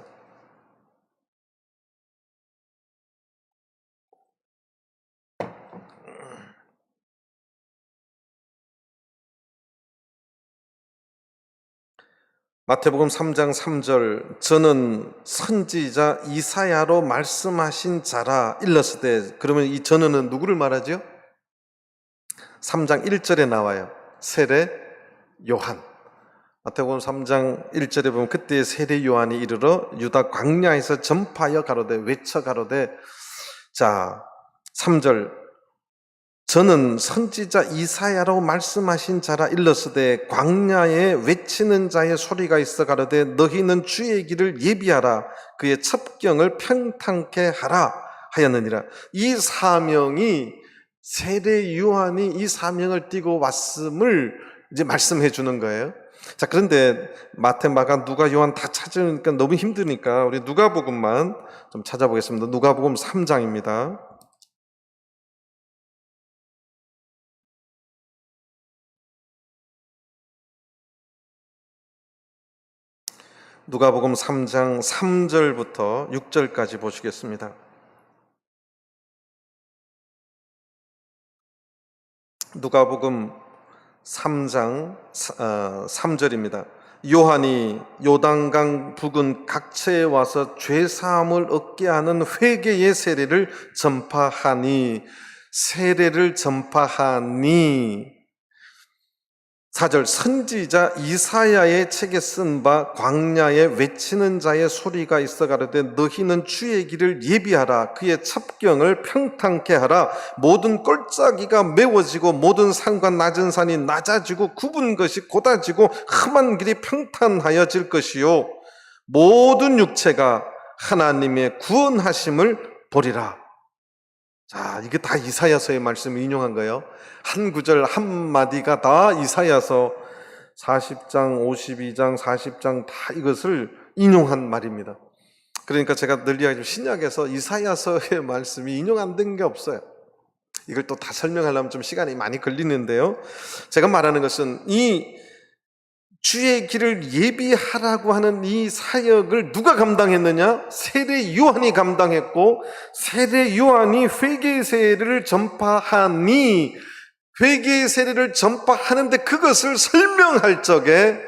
마태복음 3장 3절 저는 선지자 이사야로 말씀하신 자라 일렀을 그러면 이 저는 누구를 말하죠? 3장 1절에 나와요. 세례 요한. 마태복음 3장 1절에 보면 그때 세례 요한이 이르러 유다 광야에서 전파하여 가로되 외쳐 가로되 자 3절 저는 선지자 이사야로 말씀하신 자라 일렀으되 광야에 외치는 자의 소리가 있어 가로되 너희는 주의 길을 예비하라 그의 첩경을 평탄케 하라 하였느니라. 이 사명이 세례 요한이 이 사명을 띠고 왔음을 이제 말씀해 주는 거예요. 자, 그런데 마태, 마가, 누가, 요한 다 찾으니까 너무 힘드니까 우리 누가복음만 좀 찾아보겠습니다. 누가복음 3장입니다. 누가복음 3장 3절부터 6절까지 보시겠습니다. 누가복음 3장 3절입니다. 요한이 요단강 부근 각처에 와서 죄사함을 얻게 하는 회개의 세례를 전파하니 4절 선지자 이사야의 책에 쓴 바 광야에 외치는 자의 소리가 있어 가로되 너희는 주의 길을 예비하라 그의 첩경을 평탄케 하라 모든 골짜기가 메워지고 모든 산과 낮은 산이 낮아지고 굽은 것이 곧아지고 험한 길이 평탄하여질 것이요 모든 육체가 하나님의 구원하심을 보리라. 자, 이게 다 이사야서의 말씀을 인용한 거예요. 한 구절 한마디가 다 이사야서 40장, 52장, 40장 다 이것을 인용한 말입니다. 그러니까 제가 늘 이야기하지만 신약에서 이사야서의 말씀이 인용 안 된 게 없어요. 이걸 또 다 설명하려면 좀 시간이 많이 걸리는데요. 제가 말하는 것은 이 주의 길을 예비하라고 하는 이 사역을 누가 감당했느냐? 세례 요한이 감당했고 세례 요한이 회개의 세례를 전파하니 회개의 세례를 전파하는데 그것을 설명할 적에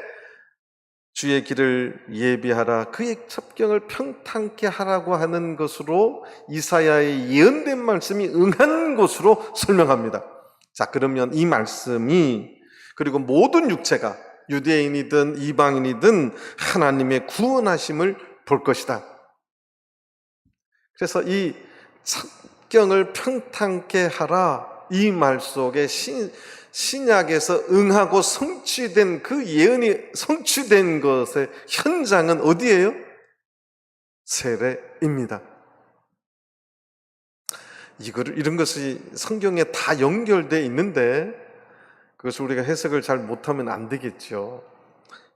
주의 길을 예비하라 그의 첩경을 평탄케 하라고 하는 것으로 이사야의 예언된 말씀이 응한 것으로 설명합니다. 자, 그러면 이 말씀이 그리고 모든 육체가 유대인이든 이방인이든 하나님의 구원하심을 볼 것이다. 그래서 이 첩경을 평탄케 하라 이 말 속에 신약에서 응하고 성취된 그 예언이 성취된 것의 현장은 어디예요? 세례입니다. 이런 것이 성경에 다 연결되어 있는데 그것을 우리가 해석을 잘 못하면 안 되겠죠.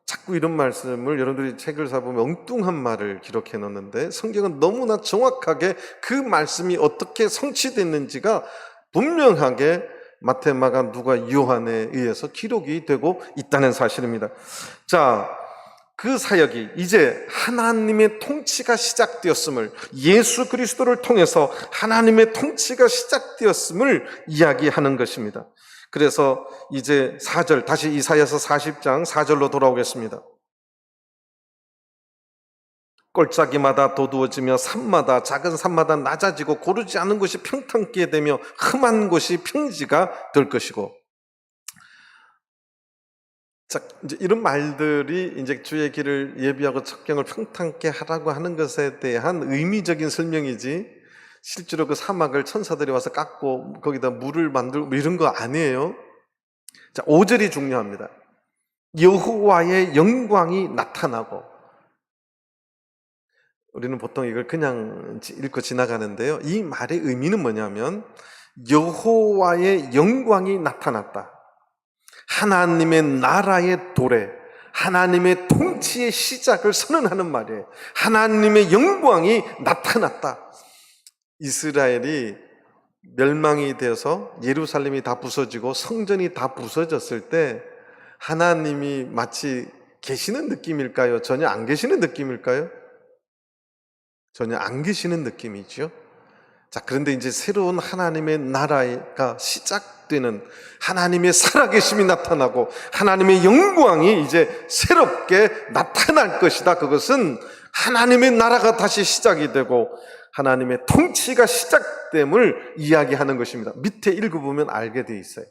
자꾸 이런 말씀을 여러분들이 책을 사보면 엉뚱한 말을 기록해 놓는데 성경은 너무나 정확하게 그 말씀이 어떻게 성취됐는지가 분명하게 마태, 마가, 누가, 요한에 의해서 기록이 되고 있다는 사실입니다. 자, 그 사역이 이제 하나님의 통치가 시작되었음을 예수 그리스도를 통해서 하나님의 통치가 시작되었음을 이야기하는 것입니다. 그래서 이제 4절 다시 이사야서 40장 4절로 돌아오겠습니다. 골짜기마다 도두어지며 산마다 작은 산마다 낮아지고 고르지 않은 곳이 평탄케 되며 험한 곳이 평지가 될 것이고. 자, 이제 이런 말들이 이제 주의 길을 예비하고 첩경을 평탄케 하라고 하는 것에 대한 의미적인 설명이지 실제로 그 사막을 천사들이 와서 깎고 거기다 물을 만들고 이런 거 아니에요. 자, 5절이 중요합니다. 여호와의 영광이 나타나고 우리는 보통 이걸 그냥 읽고 지나가는데요. 이 말의 의미는 뭐냐면 여호와의 영광이 나타났다. 하나님의 나라의 도래, 하나님의 통치의 시작을 선언하는 말이에요. 하나님의 영광이 나타났다. 이스라엘이 멸망이 되어서 예루살렘이 다 부서지고 성전이 다 부서졌을 때 하나님이 마치 계시는 느낌일까요? 전혀 안 계시는 느낌일까요? 전혀 안 계시는 느낌이죠. 자, 그런데 이제 새로운 하나님의 나라가 시작되는, 하나님의 살아계심이 나타나고 하나님의 영광이 이제 새롭게 나타날 것이다. 그것은 하나님의 나라가 다시 시작이 되고 하나님의 통치가 시작됨을 이야기하는 것입니다. 밑에 읽어보면 알게 돼 있어요.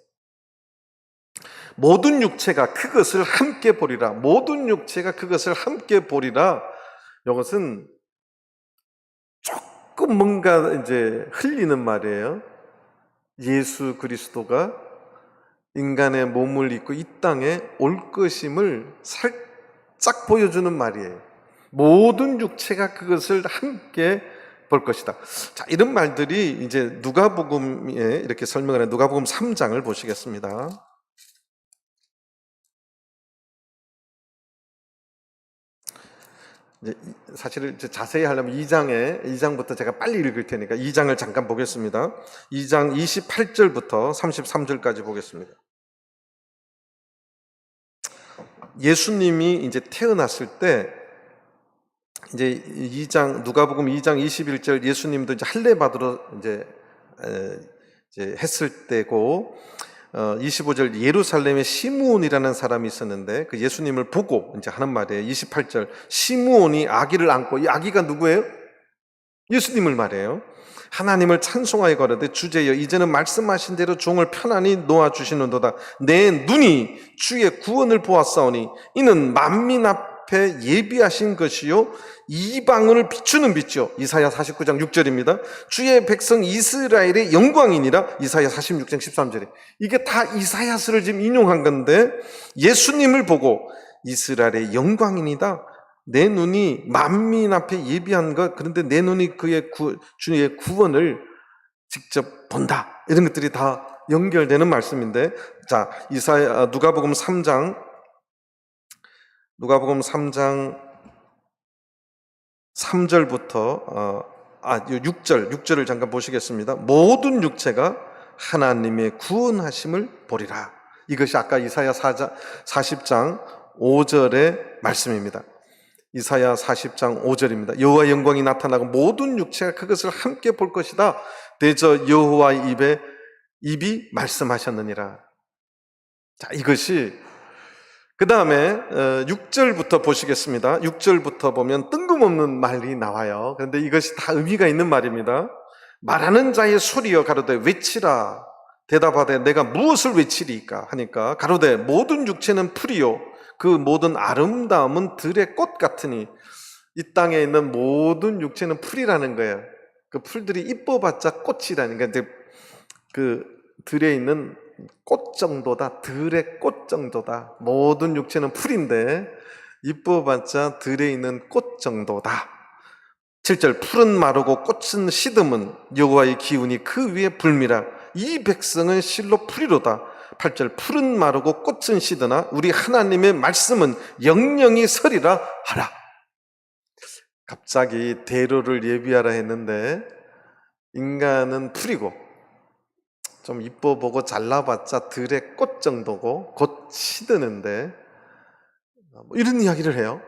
모든 육체가 그것을 함께 보리라. 모든 육체가 그것을 함께 보리라. 이것은 조금 뭔가 이제 흘리는 말이에요. 예수 그리스도가 인간의 몸을 입고 이 땅에 올 것임을 살짝 보여주는 말이에요. 모든 육체가 그것을 함께 볼 것이다. 자, 이런 말들이 이제 누가복음에 이렇게 설명을 해. 누가복음 3장을 보시겠습니다. 이제 사실 이제 자세히 하려면 2장부터 제가 빨리 읽을 테니까 2장을 잠깐 보겠습니다. 2장 28절부터 33절까지 보겠습니다. 예수님이 이제 태어났을 때 이제 누가복음 2장 21절 예수님도 이제 할례 받으러 이제 했을 때고 25절 예루살렘에 시므온이라는 사람이 있었는데 그 예수님을 보고 이제 하는 말이에요. 28절 시므온이 아기를 안고, 이 아기가 누구예요? 예수님을 말해요. 하나님을 찬송하여 가로되 주제여 이제는 말씀하신 대로 종을 편안히 놓아주시는도다. 내 눈이 주의 구원을 보았사오니 이는 만민 앞에 예비하신 것이요 이방을 비추는 빛이요. 이사야 49장 6절입니다. 주의 백성 이스라엘의 영광이니라. 이사야 46장 13절에. 이게 다 이사야서를 지금 인용한 건데 예수님을 보고 이스라엘의 영광이니다. 내 눈이 만민 앞에 예비한 것, 그런데 내 눈이 주의 구원을 직접 본다. 이런 것들이 다 연결되는 말씀인데, 자, 누가복음 3장 3절부터 6절을 잠깐 보시겠습니다. 모든 육체가 하나님의 구원하심을 보리라. 이것이 아까 이사야 40장 5절의 말씀입니다. 이사야 40장 5절입니다. 여호와의 영광이 나타나고 모든 육체가 그것을 함께 볼 것이다. 대저 여호와의 입이 말씀하셨느니라. 자, 이것이 그 다음에 6절부터 보시겠습니다. 6절부터 보면 뜬금없는 말이 나와요. 그런데 이것이 다 의미가 있는 말입니다. 말하는 자의 소리여 가로되 외치라. 대답하되 내가 무엇을 외치리까 하니까 가로되 모든 육체는 풀이요 그 모든 아름다움은 들의 꽃 같으니. 이 땅에 있는 모든 육체는 풀이라는 거예요. 그 풀들이 이뻐봤자 꽃이라는 거예요. 이제 그 들에 있는 꽃 정도다. 들의 꽃 정도다. 모든 육체는 풀인데 이뻐봤자 들에 있는 꽃 정도다. 7절 풀은 마르고 꽃은 시듬은 여호와의 기운이 그 위에 불미라. 이 백성은 실로 풀이로다. 8절 풀은 마르고 꽃은 시드나 우리 하나님의 말씀은 영영이 서리라 하라. 갑자기 대로를 예비하라 했는데 인간은 풀이고 좀 이뻐 보고 잘나봤자 들의 꽃 정도고 곧 시드는데 이런 이야기를 해요.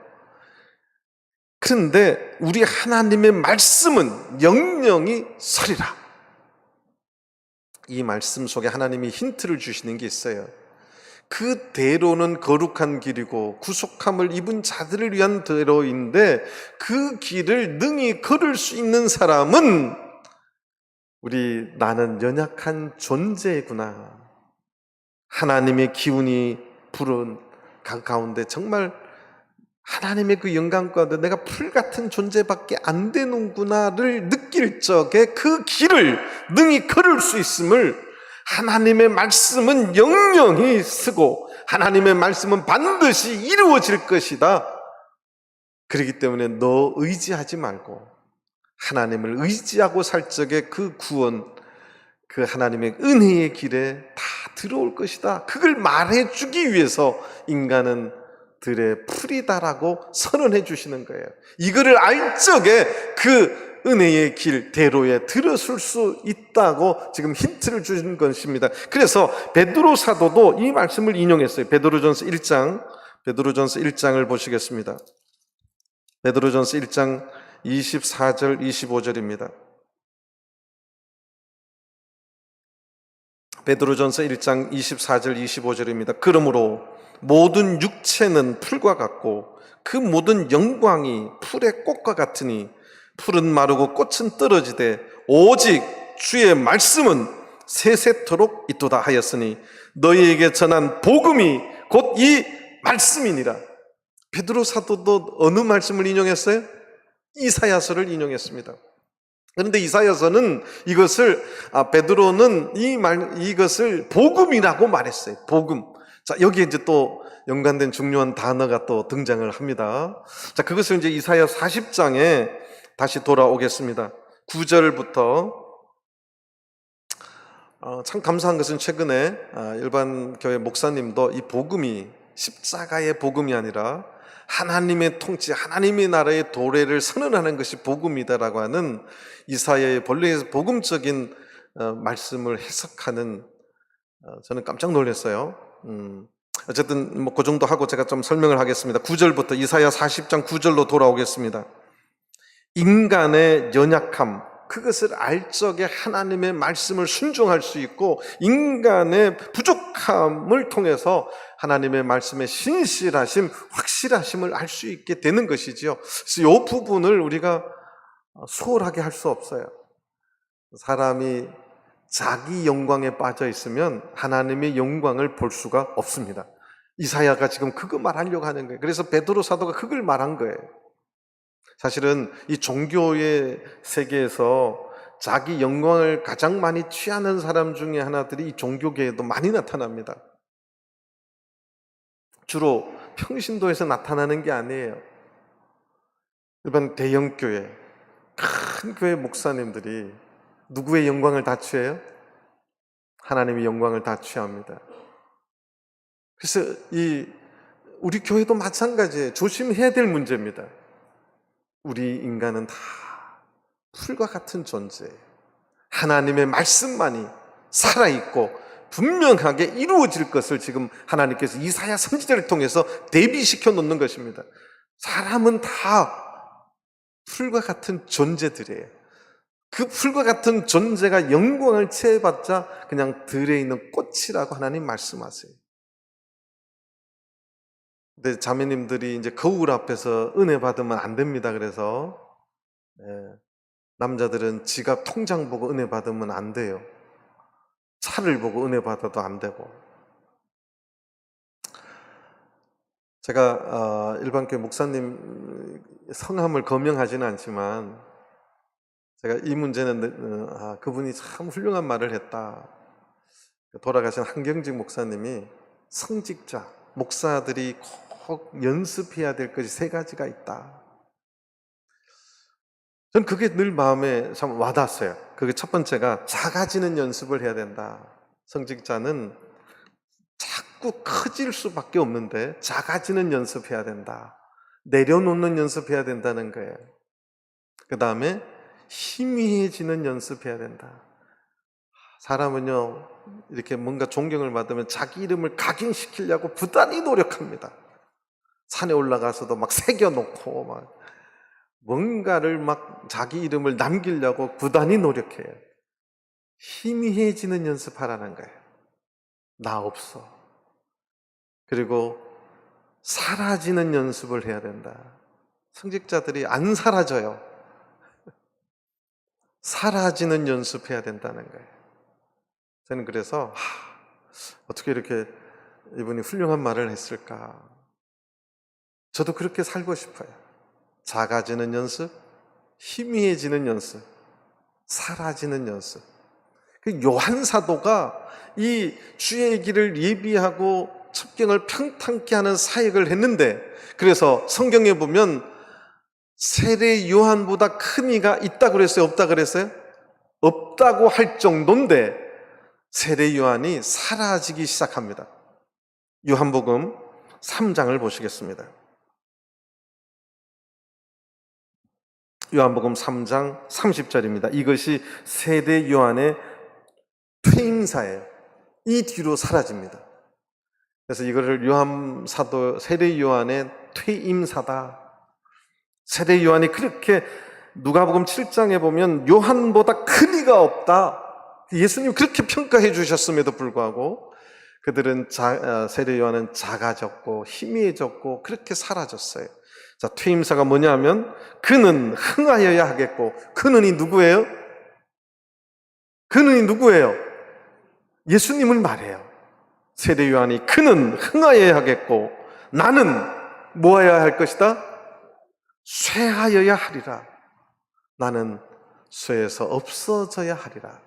그런데 우리 하나님의 말씀은 영영이 서리라. 이 말씀 속에 하나님이 힌트를 주시는 게 있어요. 그 대로는 거룩한 길이고 구속함을 입은 자들을 위한 대로인데 그 길을 능히 걸을 수 있는 사람은 나는 연약한 존재구나. 하나님의 기운이 부른 가운데 정말 하나님의 그 영광 가운데 내가 풀 같은 존재밖에 안 되는구나를 느낄 적에 그 길을 능히 걸을 수 있음을 하나님의 말씀은 영영히 쓰고 하나님의 말씀은 반드시 이루어질 것이다. 그렇기 때문에 너 의지하지 말고 하나님을 의지하고 살 적에 그 구원, 그 하나님의 은혜의 길에 다 들어올 것이다. 그걸 말해주기 위해서 인간은 들의 풀이다라고 선언해 주시는 거예요. 이거를 알 적에 그 은혜의 길 대로에 들어설 수 있다고 지금 힌트를 주는 것입니다. 그래서 베드로 사도도 이 말씀을 인용했어요. 베드로전서 1장을 보시겠습니다. 베드로전서 1장 24절 25절입니다. 베드로전서 1장 24절 25절입니다. 그러므로 모든 육체는 풀과 같고 그 모든 영광이 풀의 꽃과 같으니 풀은 마르고 꽃은 떨어지되 오직 주의 말씀은 세세토록 있도다 하였으니 너희에게 전한 복음이 곧 이 말씀이니라. 베드로 사도도 어느 말씀을 인용했어요? 이사야서를 인용했습니다. 그런데 이사야서는 베드로는 이것을 복음이라고 말했어요. 복음. 자, 여기에 이제 또 연관된 중요한 단어가 또 등장을 합니다. 자, 그것을 이제 이사야 40장에 다시 돌아오겠습니다. 9절부터. 참 감사한 것은 최근에 일반 교회 목사님도 이 복음이 십자가의 복음이 아니라 하나님의 통치, 하나님의 나라의 도래를 선언하는 것이 복음이다라고 하는 이사야의 본래의 복음적인 말씀을 해석하는, 저는 깜짝 놀랐어요. 어쨌든 그 정도 하고 제가 좀 설명을 하겠습니다. 9절부터 이사야 40장 9절로 돌아오겠습니다. 인간의 연약함, 그것을 알 적에 하나님의 말씀을 순종할 수 있고 인간의 부족함을 통해서 하나님의 말씀의 신실하심, 확실하심을 알 수 있게 되는 것이지요. 그래서 이 부분을 우리가 소홀하게 할 수 없어요. 사람이 자기 영광에 빠져 있으면 하나님의 영광을 볼 수가 없습니다. 이사야가 지금 그거 말하려고 하는 거예요. 그래서 베드로 사도가 그걸 말한 거예요. 사실은 이 종교의 세계에서 자기 영광을 가장 많이 취하는 사람 중에 하나들이 이 종교계에도 많이 나타납니다. 주로 평신도에서 나타나는 게 아니에요. 일반 대형교회, 큰 교회 목사님들이 누구의 영광을 다 취해요? 하나님의 영광을 다 취합니다. 그래서 우리 교회도 마찬가지예요. 조심해야 될 문제입니다. 우리 인간은 다 풀과 같은 존재예요. 하나님의 말씀만이 살아있고 분명하게 이루어질 것을 지금 하나님께서 이사야 선지자를 통해서 대비시켜 놓는 것입니다. 사람은 다 풀과 같은 존재들이에요. 그 풀과 같은 존재가 영광을 취해봤자 그냥 들에 있는 꽃이라고 하나님 말씀하세요. 근데 자매님들이 이제 거울 앞에서 은혜 받으면 안 됩니다. 그래서 남자들은 지갑 통장 보고 은혜 받으면 안 돼요. 차를 보고 은혜 받아도 안 되고. 제가 일반 교회 목사님 성함을 거명하지는 않지만 제가 이 문제는 그분이 참 훌륭한 말을 했다. 돌아가신 한경직 목사님이 성직자, 목사들이 꼭 연습해야 될 것이 3가지가 있다. 전 그게 늘 마음에 참 와닿았어요. 그게 첫 번째가 작아지는 연습을 해야 된다. 성직자는 자꾸 커질 수밖에 없는데 작아지는 연습해야 된다. 내려놓는 연습해야 된다는 거예요. 그 다음에 희미해지는 연습해야 된다. 사람은요, 이렇게 뭔가 존경을 받으면 자기 이름을 각인시키려고 부단히 노력합니다. 산에 올라가서도 막 새겨놓고, 막 뭔가를 막 자기 이름을 남기려고 부단히 노력해요. 희미해지는 연습하라는 거예요. 나 없어. 그리고 사라지는 연습을 해야 된다. 성직자들이 안 사라져요. 사라지는 연습해야 된다는 거예요. 저는 그래서 어떻게 이렇게 이분이 훌륭한 말을 했을까? 저도 그렇게 살고 싶어요. 작아지는 연습, 희미해지는 연습, 사라지는 연습. 요한 사도가 이 주의 길을 예비하고 첩경을 평탄케 하는 사역을 했는데, 그래서 성경에 보면 세례 요한보다 큰 이가 있다고 그랬어요? 없다고 그랬어요? 없다고 할 정도인데 세례 요한이 사라지기 시작합니다. 요한복음 3장을 보시겠습니다. 요한복음 3장 30절입니다. 이것이 세례 요한의 퇴임사예요. 이 뒤로 사라집니다. 그래서 이거를 요한 사도 세례 요한의 퇴임사다. 세례 요한이 그렇게 누가복음 7장에 보면 요한보다 큰 이가 없다. 예수님 그렇게 평가해 주셨음에도 불구하고 그들은 세례 요한은 작아졌고 희미해졌고 그렇게 사라졌어요. 자, 퇴임사가 뭐냐면 그는 흥하여야 하겠고, 그는이 누구예요? 그는이 누구예요? 예수님을 말해요. 세례 요한이 그는 흥하여야 하겠고 나는 뭐해야 할 것이다? 쇠하여야 하리라. 나는 쇠에서 없어져야 하리라.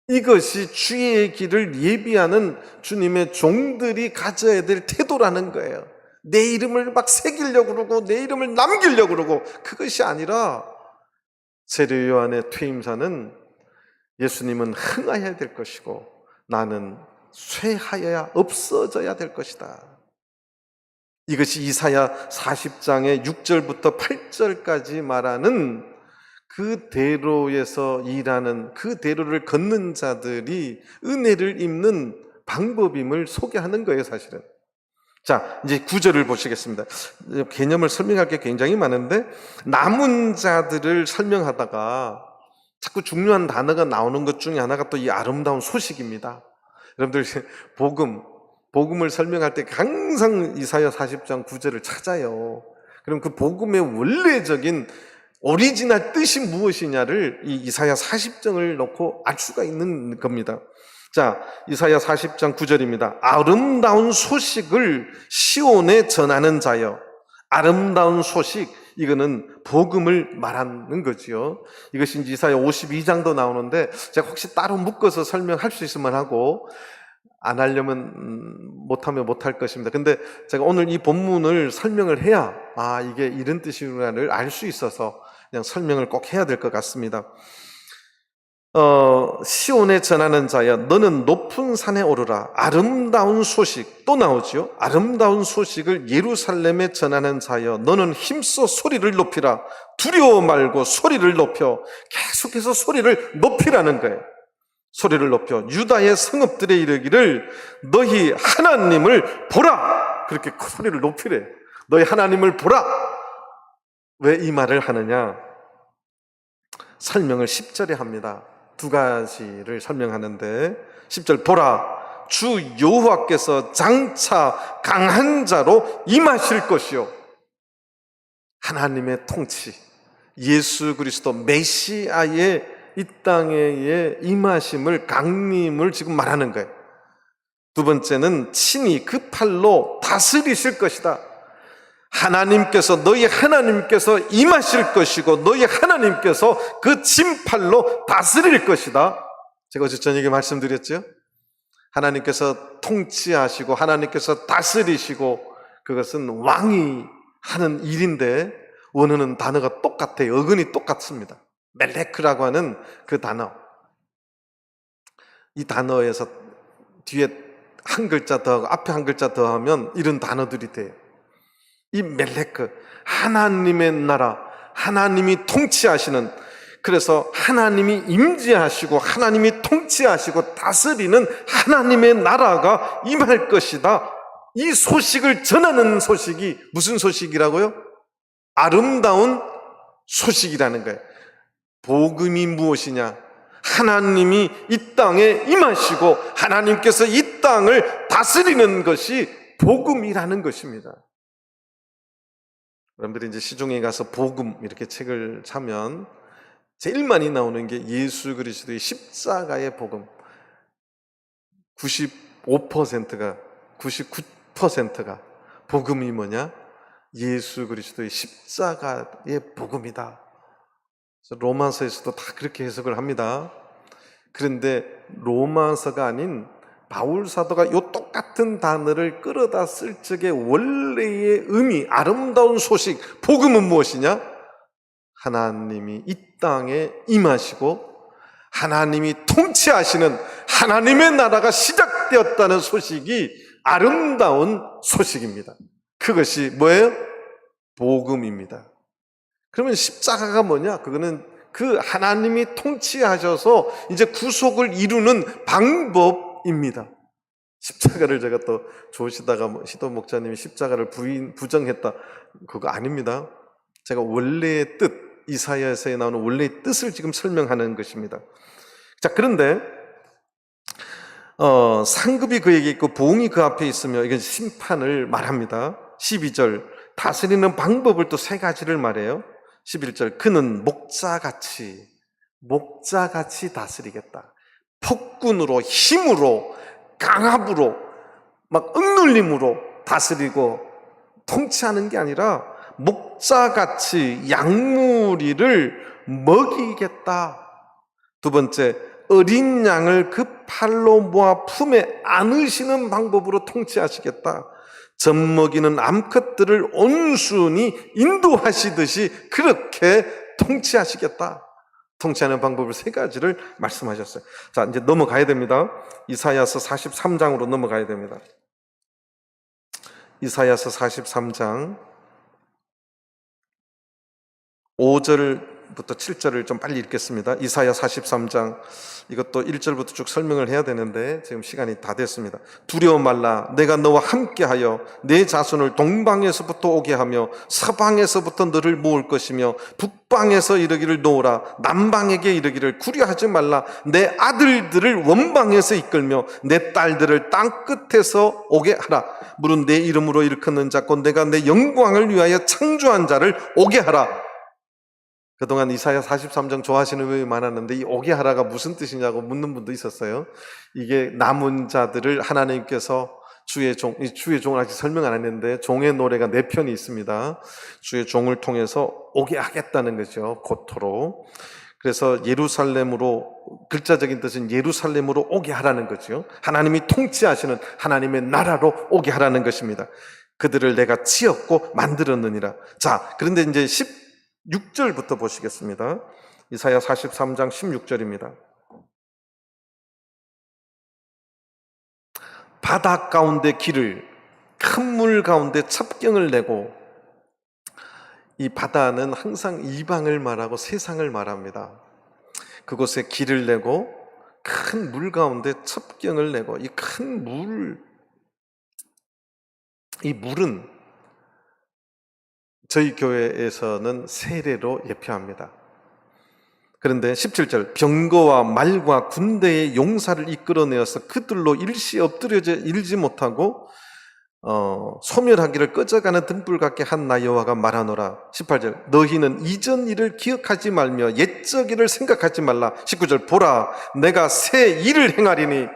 이것이 주의 길을 예비하는 주님의 종들이 가져야 될 태도라는 거예요. 내 이름을 막 새기려고 그러고 내 이름을 남기려고 그러고 그것이 아니라 세례 요한의 퇴임사는 예수님은 흥하여야 될 것이고 나는 쇠하여야 없어져야 될 것이다. 이것이 이사야 40장의 6절부터 8절까지 말하는 그 대로에서 일하는 그 대로를 걷는 자들이 은혜를 입는 방법임을 소개하는 거예요, 사실은. 자, 이제 9절을 보시겠습니다. 개념을 설명할 게 굉장히 많은데 남은 자들을 설명하다가 자꾸 중요한 단어가 나오는 것 중에 하나가 또 이 아름다운 소식입니다. 여러분들 복음을 설명할 때 항상 이사야 40장 9절을 찾아요. 그럼 그 복음의 원래적인 오리지널 뜻이 무엇이냐를 이 이사야 40장을 놓고 알 수가 있는 겁니다. 자, 이사야 40장 9절입니다. 아름다운 소식을 시온에 전하는 자여. 아름다운 소식, 이거는 복음을 말하는 거지요. 이것이 이사야 52장도 나오는데 제가 혹시 따로 묶어서 설명할 수 있으면 하고 안 하려면 못하면 못할 것입니다. 근데 제가 오늘 이 본문을 설명을 해야 이게 이런 뜻이구나를 알 수 있어서 그냥 설명을 꼭 해야 될 것 같습니다. 시온에 전하는 자야 너는 높은 산에 오르라. 아름다운 소식 또 나오지요. 아름다운 소식을 예루살렘에 전하는 자여 너는 힘써 소리를 높이라. 두려워 말고 소리를 높여. 계속해서 소리를 높이라는 거예요. 소리를 높여 유다의 성읍들에 이르기를 너희 하나님을 보라. 그렇게 소리를 높이래. 너희 하나님을 보라. 왜 이 말을 하느냐? 설명을 10절에 합니다. 두 가지를 설명하는데 10절 보라 주 여호와께서 장차 강한 자로 임하실 것이요. 하나님의 통치 예수 그리스도 메시아의 이 땅에 임하심을 강림을 지금 말하는 거예요. 두 번째는 친히 그 팔로 다스리실 것이다. 하나님께서 너희 하나님께서 임하실 것이고 너희 하나님께서 그 진팔로 다스릴 것이다. 제가 어제 저녁에 말씀드렸죠. 하나님께서 통치하시고 하나님께서 다스리시고 그것은 왕이 하는 일인데 원어는 단어가 똑같아요. 어근이 똑같습니다. 멜레크라고 하는 그 단어, 이 단어에서 뒤에 한 글자 더하고 앞에 한 글자 더하면 이런 단어들이 돼요. 이 멜레크, 하나님의 나라, 하나님이 통치하시는, 그래서 하나님이 임재하시고 하나님이 통치하시고 다스리는 하나님의 나라가 임할 것이다. 이 소식을 전하는 소식이 무슨 소식이라고요? 아름다운 소식이라는 거예요. 복음이 무엇이냐? 하나님이 이 땅에 임하시고 하나님께서 이 땅을 다스리는 것이 복음이라는 것입니다. 여러분들이 이제 시중에 가서 복음 이렇게 책을 사면 제일 많이 나오는 게 예수 그리스도의 십자가의 복음. 95%가 99%가 복음이 뭐냐? 예수 그리스도의 십자가의 복음이다. 로마서에서도 다 그렇게 해석을 합니다. 그런데 로마서가 아닌 바울 사도가 이 똑같은 단어를 끌어다 쓸 적에 원래의 의미, 아름다운 소식, 복음은 무엇이냐? 하나님이 이 땅에 임하시고 하나님이 통치하시는 하나님의 나라가 시작되었다는 소식이 아름다운 소식입니다. 그것이 뭐예요? 복음입니다. 그러면 십자가가 뭐냐? 그거는 그 하나님이 통치하셔서 이제 구속을 이루는 방법입니다. 십자가를 제가 또 좋으시다가 시도 목사님이 십자가를 부정했다. 그거 아닙니다. 제가 원래의 뜻, 이사야서에 나오는 원래의 뜻을 지금 설명하는 것입니다. 자, 그런데 상급이 그에게 있고 보응이 그 앞에 있으며, 이건 심판을 말합니다. 12절, 다스리는 방법을 또 세 가지를 말해요. 11절, 그는 목자같이 다스리겠다. 폭군으로, 힘으로, 강압으로, 막 억눌림으로 다스리고 통치하는 게 아니라 목자같이 양무리를 먹이겠다. 두 번째, 어린 양을 그 팔로 모아 품에 안으시는 방법으로 통치하시겠다. 젖먹이는 암컷들을 온순히 인도하시듯이 그렇게 통치하시겠다. 통치하는 방법을 세 가지를 말씀하셨어요. 자, 이제 넘어가야 됩니다. 이사야서 43장으로 넘어가야 됩니다. 이사야서 43장 5절부터 7절을 좀 빨리 읽겠습니다. 이사야 43장, 이것도 1절부터 쭉 설명을 해야 되는데 지금 시간이 다 됐습니다. 두려워 말라, 내가 너와 함께하여 내 자손을 동방에서부터 오게 하며 서방에서부터 너를 모을 것이며 북방에서 이르기를 놓으라, 남방에게 이르기를 구려하지 말라. 내 아들들을 원방에서 이끌며 내 딸들을 땅끝에서 오게 하라. 물은 내 이름으로 일컫는 자고 내가 내 영광을 위하여 창조한 자를 오게 하라. 그동안 이사야 43장 좋아하시는 분이 많았는데 이 오게 하라가 무슨 뜻이냐고 묻는 분도 있었어요. 이게 남은 자들을 하나님께서 주의 종을 아직 설명 안 했는데 종의 노래가 4편이 있습니다. 주의 종을 통해서 오게 하겠다는 거죠. 고토로. 그래서 예루살렘으로, 글자적인 뜻은 예루살렘으로 오게 하라는 거죠. 하나님이 통치하시는 하나님의 나라로 오게 하라는 것입니다. 그들을 내가 지었고 만들었느니라. 자, 그런데 이제 16절부터 보시겠습니다. 이사야 43장 16절입니다. 바다 가운데 길을, 큰 물 가운데 첩경을 내고, 이 바다는 항상 이방을 말하고 세상을 말합니다. 그곳에 길을 내고 큰 물 가운데 첩경을 내고, 이 큰 물, 이 물은 저희 교회에서는 세례로 예표합니다. 그런데 17절, 병거와 말과 군대의 용사를 이끌어내어서 그들로 일시 엎드려져 일지 못하고 소멸하기를 꺼져가는 등불 같게 한 나 여호와가 말하노라. 18절, 너희는 이전 일을 기억하지 말며 옛적 일을 생각하지 말라. 19절, 보라, 내가 새 일을 행하리니,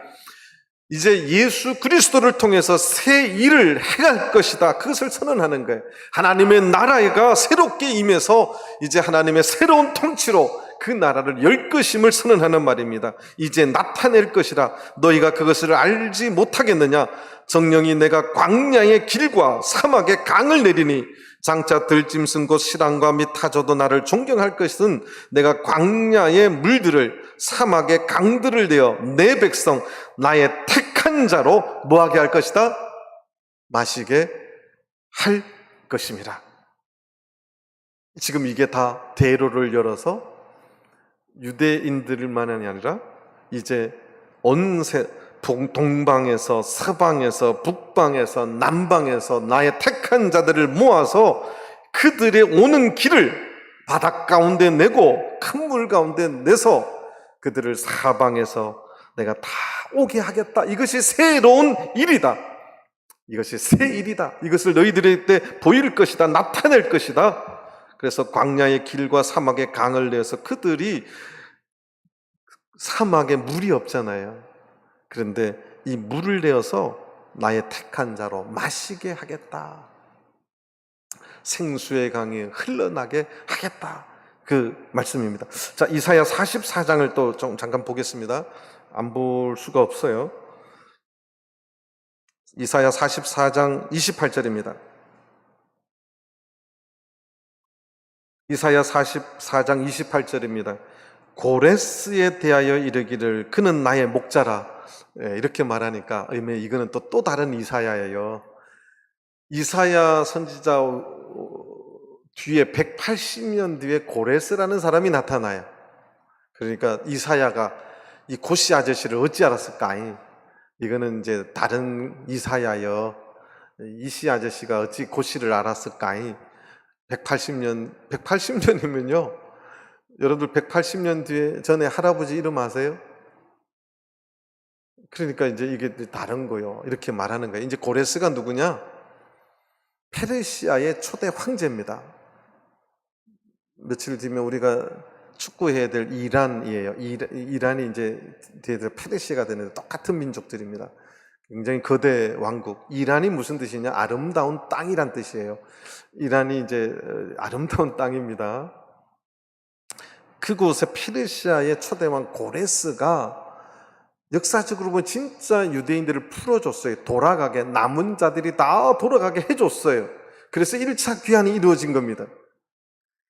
이제 예수 그리스도를 통해서 새 일을 행할 것이다. 그것을 선언하는 거예요. 하나님의 나라가 새롭게 임해서 이제 하나님의 새로운 통치로 그 나라를 열 것임을 선언하는 말입니다. 이제 나타낼 것이라. 너희가 그것을 알지 못하겠느냐? 정령이 내가 광야의 길과 사막의 강을 내리니 장차 들짐승 곧 실랑과 및 타조도 나를 존경할 것은 내가 광야의 물들을 사막의 강들을 내어 내 백성 나의 택한 자로 뭐하게 할 것이다? 마시게 할 것임이라. 지금 이게 다 대로를 열어서 유대인들만이 아니라 이제 온 동방에서 서방에서 북방에서 남방에서 나의 택한 자들을 모아서 그들의 오는 길을 바닷 가운데 내고 큰 물 가운데 내서 그들을 사방에서 내가 다 오게 하겠다. 이것이 새로운 일이다. 이것이 새 일이다. 이것을 너희들에게 보일 것이다. 나타낼 것이다. 그래서 광야의 길과 사막의 강을 내서 그들이, 사막에 물이 없잖아요. 그런데 이 물을 내어서 나의 택한 자로 마시게 하겠다. 생수의 강이 흘러나게 하겠다. 그 말씀입니다. 자, 이사야 44장을 또 좀 잠깐 보겠습니다. 안 볼 수가 없어요. 이사야 44장 28절입니다. 이사야 44장 28절입니다. 고레스에 대하여 이르기를 그는 나의 목자라. 이렇게 말하니까 이거는 또 다른 이사야예요. 이사야 선지자 뒤에 180년 뒤에 고레스라는 사람이 나타나요. 그러니까 이사야가 이 고시 아저씨를 어찌 알았을까? 이거는 이제 다른 이사야여. 이시 아저씨가 어찌 고시를 알았을까? 180년이면요. 여러분들 180년 뒤에 전에 할아버지 이름 아세요? 그러니까 이제 이게 다른 거요. 이렇게 말하는 거예요. 이제 고레스가 누구냐? 페르시아의 초대 황제입니다. 며칠 뒤면 우리가 축구해야 될 이란이에요. 이란이 이제 뒤에 페르시아가 되는데 똑같은 민족들입니다. 굉장히 거대 왕국. 이란이 무슨 뜻이냐? 아름다운 땅이란 뜻이에요. 이란이 이제 아름다운 땅입니다. 그곳에 페르시아의 초대왕 고레스가 역사적으로 보면 진짜 유대인들을 풀어줬어요. 돌아가게, 남은 자들이 다 돌아가게 해줬어요. 그래서 1차 귀환이 이루어진 겁니다.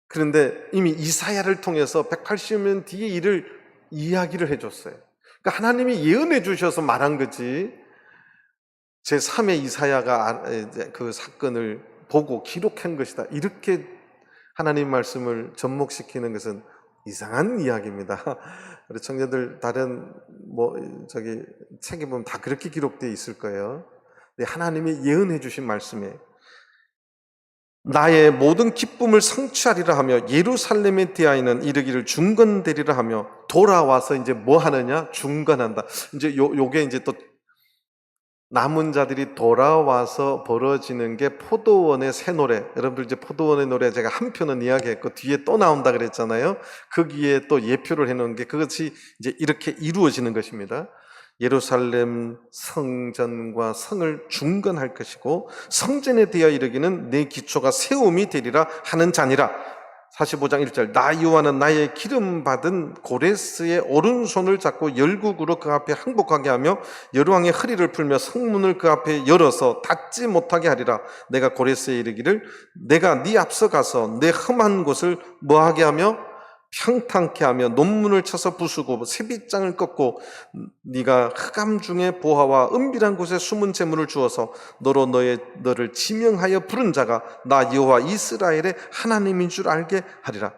그런데 이미 이사야를 통해서 180년 뒤에 일을 이야기를 해줬어요. 그러니까 하나님이 예언해 주셔서 말한 거지, 제3의 이사야가 그 사건을 보고 기록한 것이다, 이렇게 하나님 말씀을 접목시키는 것은 이상한 이야기입니다. 우리 청년들 다른 책에 보면 다 그렇게 기록되어 있을 거예요. 하나님이 예언해 주신 말씀에 나의 모든 기쁨을 성취하리라 하며 예루살렘에 대하여는 이르기를 중건되리라 하며, 돌아와서 이제 뭐 하느냐? 중건한다. 이제 요게 이제 또 남은 자들이 돌아와서 벌어지는 게 포도원의 새 노래. 여러분들 이제 포도원의 노래 제가 한 편은 이야기했고 뒤에 또 나온다 그랬잖아요. 거기에 또 예표를 해놓은 게 그것이 이제 이렇게 이루어지는 것입니다. 예루살렘 성전과 성을 중건할 것이고 성전에 대하여 이르기는 내 기초가 세움이 되리라 하는 자니라. 45장 1절 나 여호와는 나의 기름 받은 고레스의 오른손을 잡고 열국으로 그 앞에 항복하게 하며 여루왕의 허리를 풀며 성문을 그 앞에 열어서 닫지 못하게 하리라. 내가 고레스에 이르기를 내가 네 앞서 가서 내 험한 곳을 뭐하게 하며 평탄케 하며 논문을 쳐서 부수고 세빗장을 꺾고 네가 흑암 중에 보화와 은밀한 곳에 숨은 재물을 주어서 너로 너를 지명하여 부른 자가 나 여호와 이스라엘의 하나님인 줄 알게 하리라.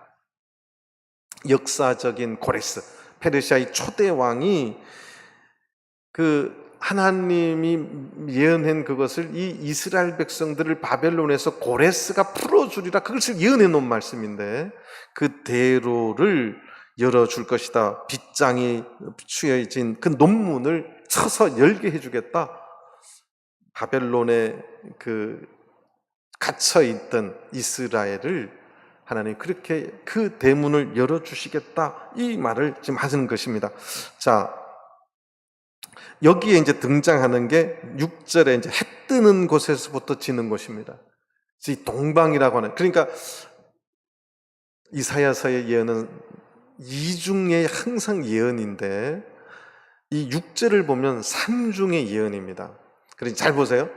역사적인 고레스, 페르시아의 초대 왕이 그 하나님이 예언한 그것을 이 이스라엘 백성들을 바벨론에서 고레스가 풀어주리라, 그것을 예언해 놓은 말씀인데 그 대로를 열어줄 것이다. 빗장이 취해진 그 논문을 쳐서 열게 해주겠다. 바벨론에 그 갇혀있던 이스라엘을 하나님 그렇게 그 대문을 열어주시겠다, 이 말을 지금 하는 것입니다. 자, 여기에 이제 등장하는 게 6절에 이제 해 뜨는 곳에서부터 지는 곳입니다. 이 동방이라고 하는, 그러니까 이사야서의 예언은 이중의 항상 예언인데 이 6절을 보면 삼중의 예언입니다. 그러니 잘 보세요.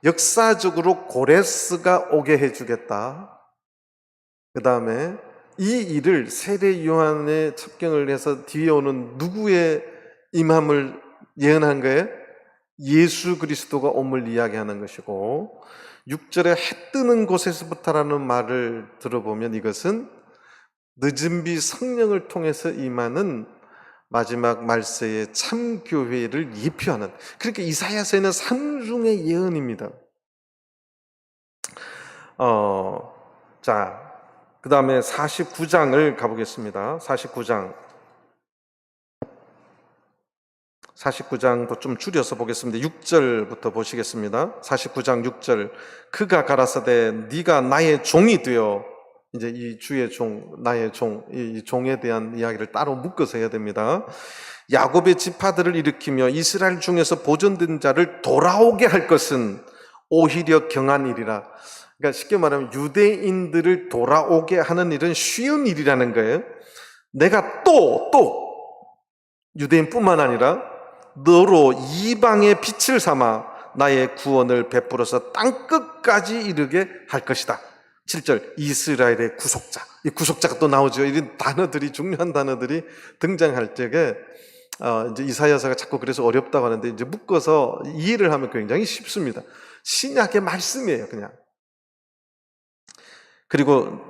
역사적으로 고레스가 오게 해주겠다. 그 다음에 이 일을 세례 요한의 첩경을 해서 뒤에 오는 누구의 임함을 예언한 거예요? 예수 그리스도가 옴을 이야기하는 것이고, 6절에 해 뜨는 곳에서부터라는 말을 들어보면 이것은 늦은 비 성령을 통해서 임하는 마지막 말세의 참교회를 예표하는, 그러니까 이사야서에는 삼중의 예언입니다. 자, 그 다음에 49장을 가보겠습니다. 49장도 좀 줄여서 보겠습니다. 6절부터 보시겠습니다. 49장 6절 그가 가라사대 네가 나의 종이 되어, 이제 이 주의 종, 나의 종, 이 종에 대한 이야기를 따로 묶어서 해야 됩니다. 야곱의 지파들을 일으키며 이스라엘 중에서 보존된 자를 돌아오게 할 것은 오히려 경한 일이라. 그러니까 쉽게 말하면 유대인들을 돌아오게 하는 일은 쉬운 일이라는 거예요. 내가 또 유대인뿐만 아니라 너로 이방의 빛을 삼아 나의 구원을 베풀어서 땅끝까지 이르게 할 것이다. 7절 이스라엘의 구속자. 이 구속자가 또 나오죠. 이런 단어들이, 중요한 단어들이 등장할 적에 이제 이사야서가 자꾸 그래서 어렵다고 하는데, 이제 묶어서 이해를 하면 굉장히 쉽습니다. 신약의 말씀이에요, 그냥. 그리고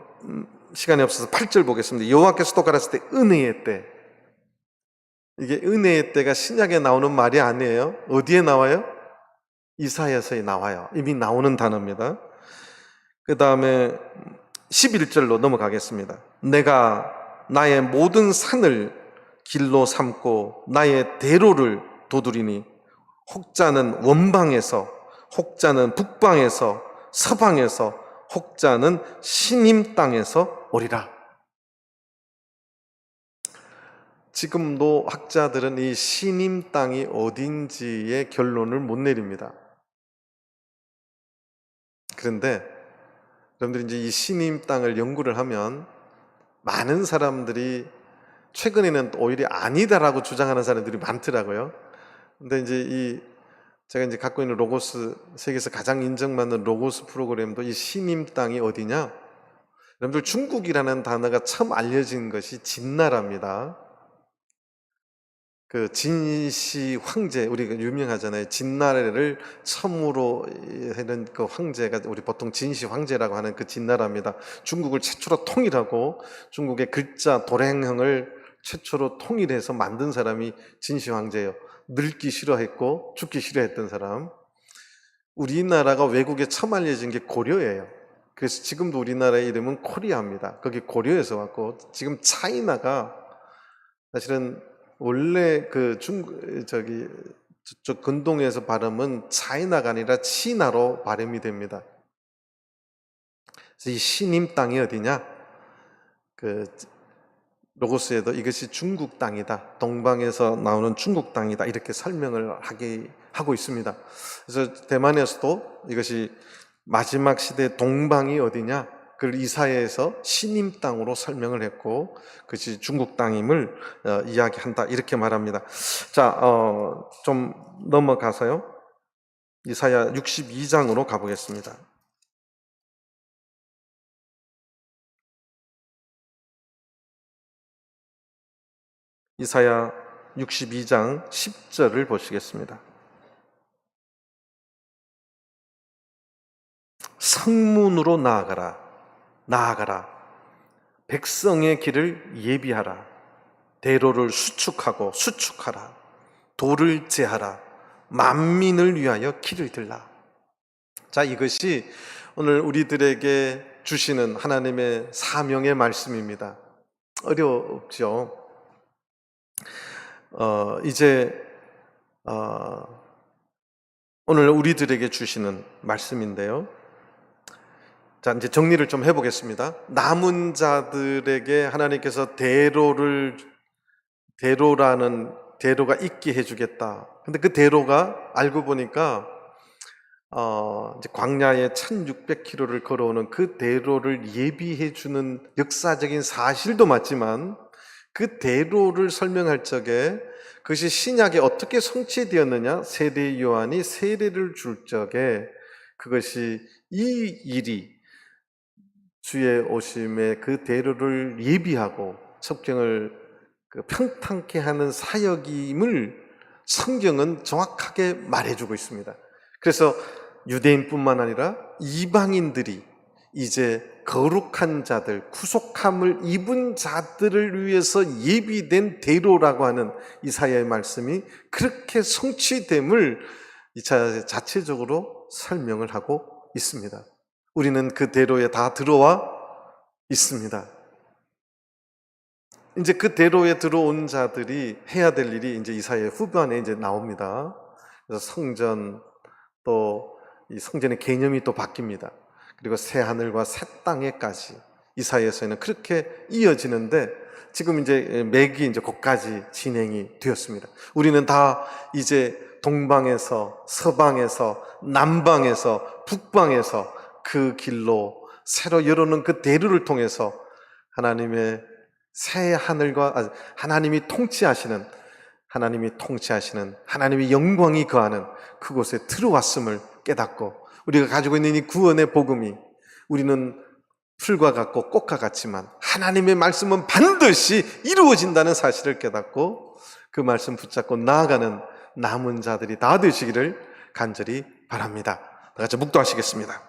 시간이 없어서 8절 보겠습니다. 여호와께서 또 가라사대 은혜의 때. 이게 은혜의 때가 신약에 나오는 말이 아니에요. 어디에 나와요? 이사야서에 나와요. 이미 나오는 단어입니다. 그 다음에 11절로 넘어가겠습니다. 내가 나의 모든 산을 길로 삼고 나의 대로를 도두리니 혹자는 원방에서, 혹자는 북방에서, 서방에서, 혹자는 시님 땅에서 오리라. 지금도 학자들은 이 시님 땅이 어딘지의 결론을 못 내립니다. 그런데 여러분들이 이제 이 시님 땅을 연구를 하면 많은 사람들이 최근에는 오히려 아니다라고 주장하는 사람들이 많더라고요. 근데 이제 제가 이제 갖고 있는 로고스, 세계에서 가장 인정받는 로고스 프로그램도 이 시님 땅이 어디냐? 여러분들 중국이라는 단어가 처음 알려진 것이 진나라입니다. 그 진시 황제, 우리가 유명하잖아요. 진나라를 처음으로 해는 그 황제가 우리 보통 진시 황제라고 하는 그 진나라입니다. 중국을 최초로 통일하고 중국의 글자 도량형을 최초로 통일해서 만든 사람이 진시 황제예요. 늙기 싫어했고 죽기 싫어했던 사람. 우리나라가 외국에 처음 알려진 게 고려예요. 그래서 지금도 우리나라의 이름은 코리아입니다. 거기 고려에서 왔고, 지금 차이나가 사실은 원래 저쪽 근동에서 발음은 차이나가 아니라 치나로 발음이 됩니다. 그래서 이 시님 땅이 어디냐? 로고스에도 이것이 중국 땅이다. 동방에서 나오는 중국 땅이다. 이렇게 설명을 하고 있습니다. 그래서 대만에서도 이것이 마지막 시대 동방이 어디냐? 그걸 이사야에서 시님 땅으로 설명을 했고, 그것이 중국 땅임을 이야기한다. 이렇게 말합니다. 자, 좀 넘어가서요. 이사야 62장으로 가보겠습니다. 이사야 62장 10절을 보시겠습니다. 성문으로 나아가라. 백성의 길을 예비하라. 대로를 수축하라. 돌을 제하라. 만민을 위하여 길을 들라. 자, 이것이 오늘 우리들에게 주시는 하나님의 사명의 말씀입니다. 어렵죠? 오늘 우리들에게 주시는 말씀인데요. 자, 이제 정리를 좀 해보겠습니다. 남은 자들에게 하나님께서 대로가 있게 해주겠다. 근데 그 대로가 알고 보니까 이제 광야에 1600km를 걸어오는 그 대로를 예비해주는 역사적인 사실도 맞지만, 그 대로를 설명할 적에 그것이 신약에 어떻게 성취되었느냐, 세례 요한이 세례를 줄 적에 그것이 이 일이 주의 오심에 그 대로를 예비하고 석경을 평탄케 하는 사역임을 성경은 정확하게 말해주고 있습니다. 그래서 유대인뿐만 아니라 이방인들이 이제 거룩한 자들, 구속함을 입은 자들을 위해서 예비된 대로라고 하는 이사야의 말씀이 그렇게 성취됨을 이사야 자체적으로 설명을 하고 있습니다. 우리는 그 대로에 다 들어와 있습니다. 이제 그 대로에 들어온 자들이 해야 될 일이 이제 이사야의 후반에 이제 나옵니다. 그래서 성전, 또 이 성전의 개념이 또 바뀝니다. 그리고 새 하늘과 새 땅에까지 이사야에서는 그렇게 이어지는데, 지금 이제 맥이 이제 거기까지 진행이 되었습니다. 우리는 다 이제 동방에서, 서방에서, 남방에서, 북방에서 그 길로 새로 열어놓은 그 대로를 통해서 하나님의 새 하늘과 하나님이 통치하시는 하나님의 영광이 거하는 그곳에 들어왔음을 깨닫고, 우리가 가지고 있는 이 구원의 복음이, 우리는 풀과 같고 꽃과 같지만 하나님의 말씀은 반드시 이루어진다는 사실을 깨닫고 그 말씀 붙잡고 나아가는 남은 자들이 다 되시기를 간절히 바랍니다. 다 같이 묵도하시겠습니다.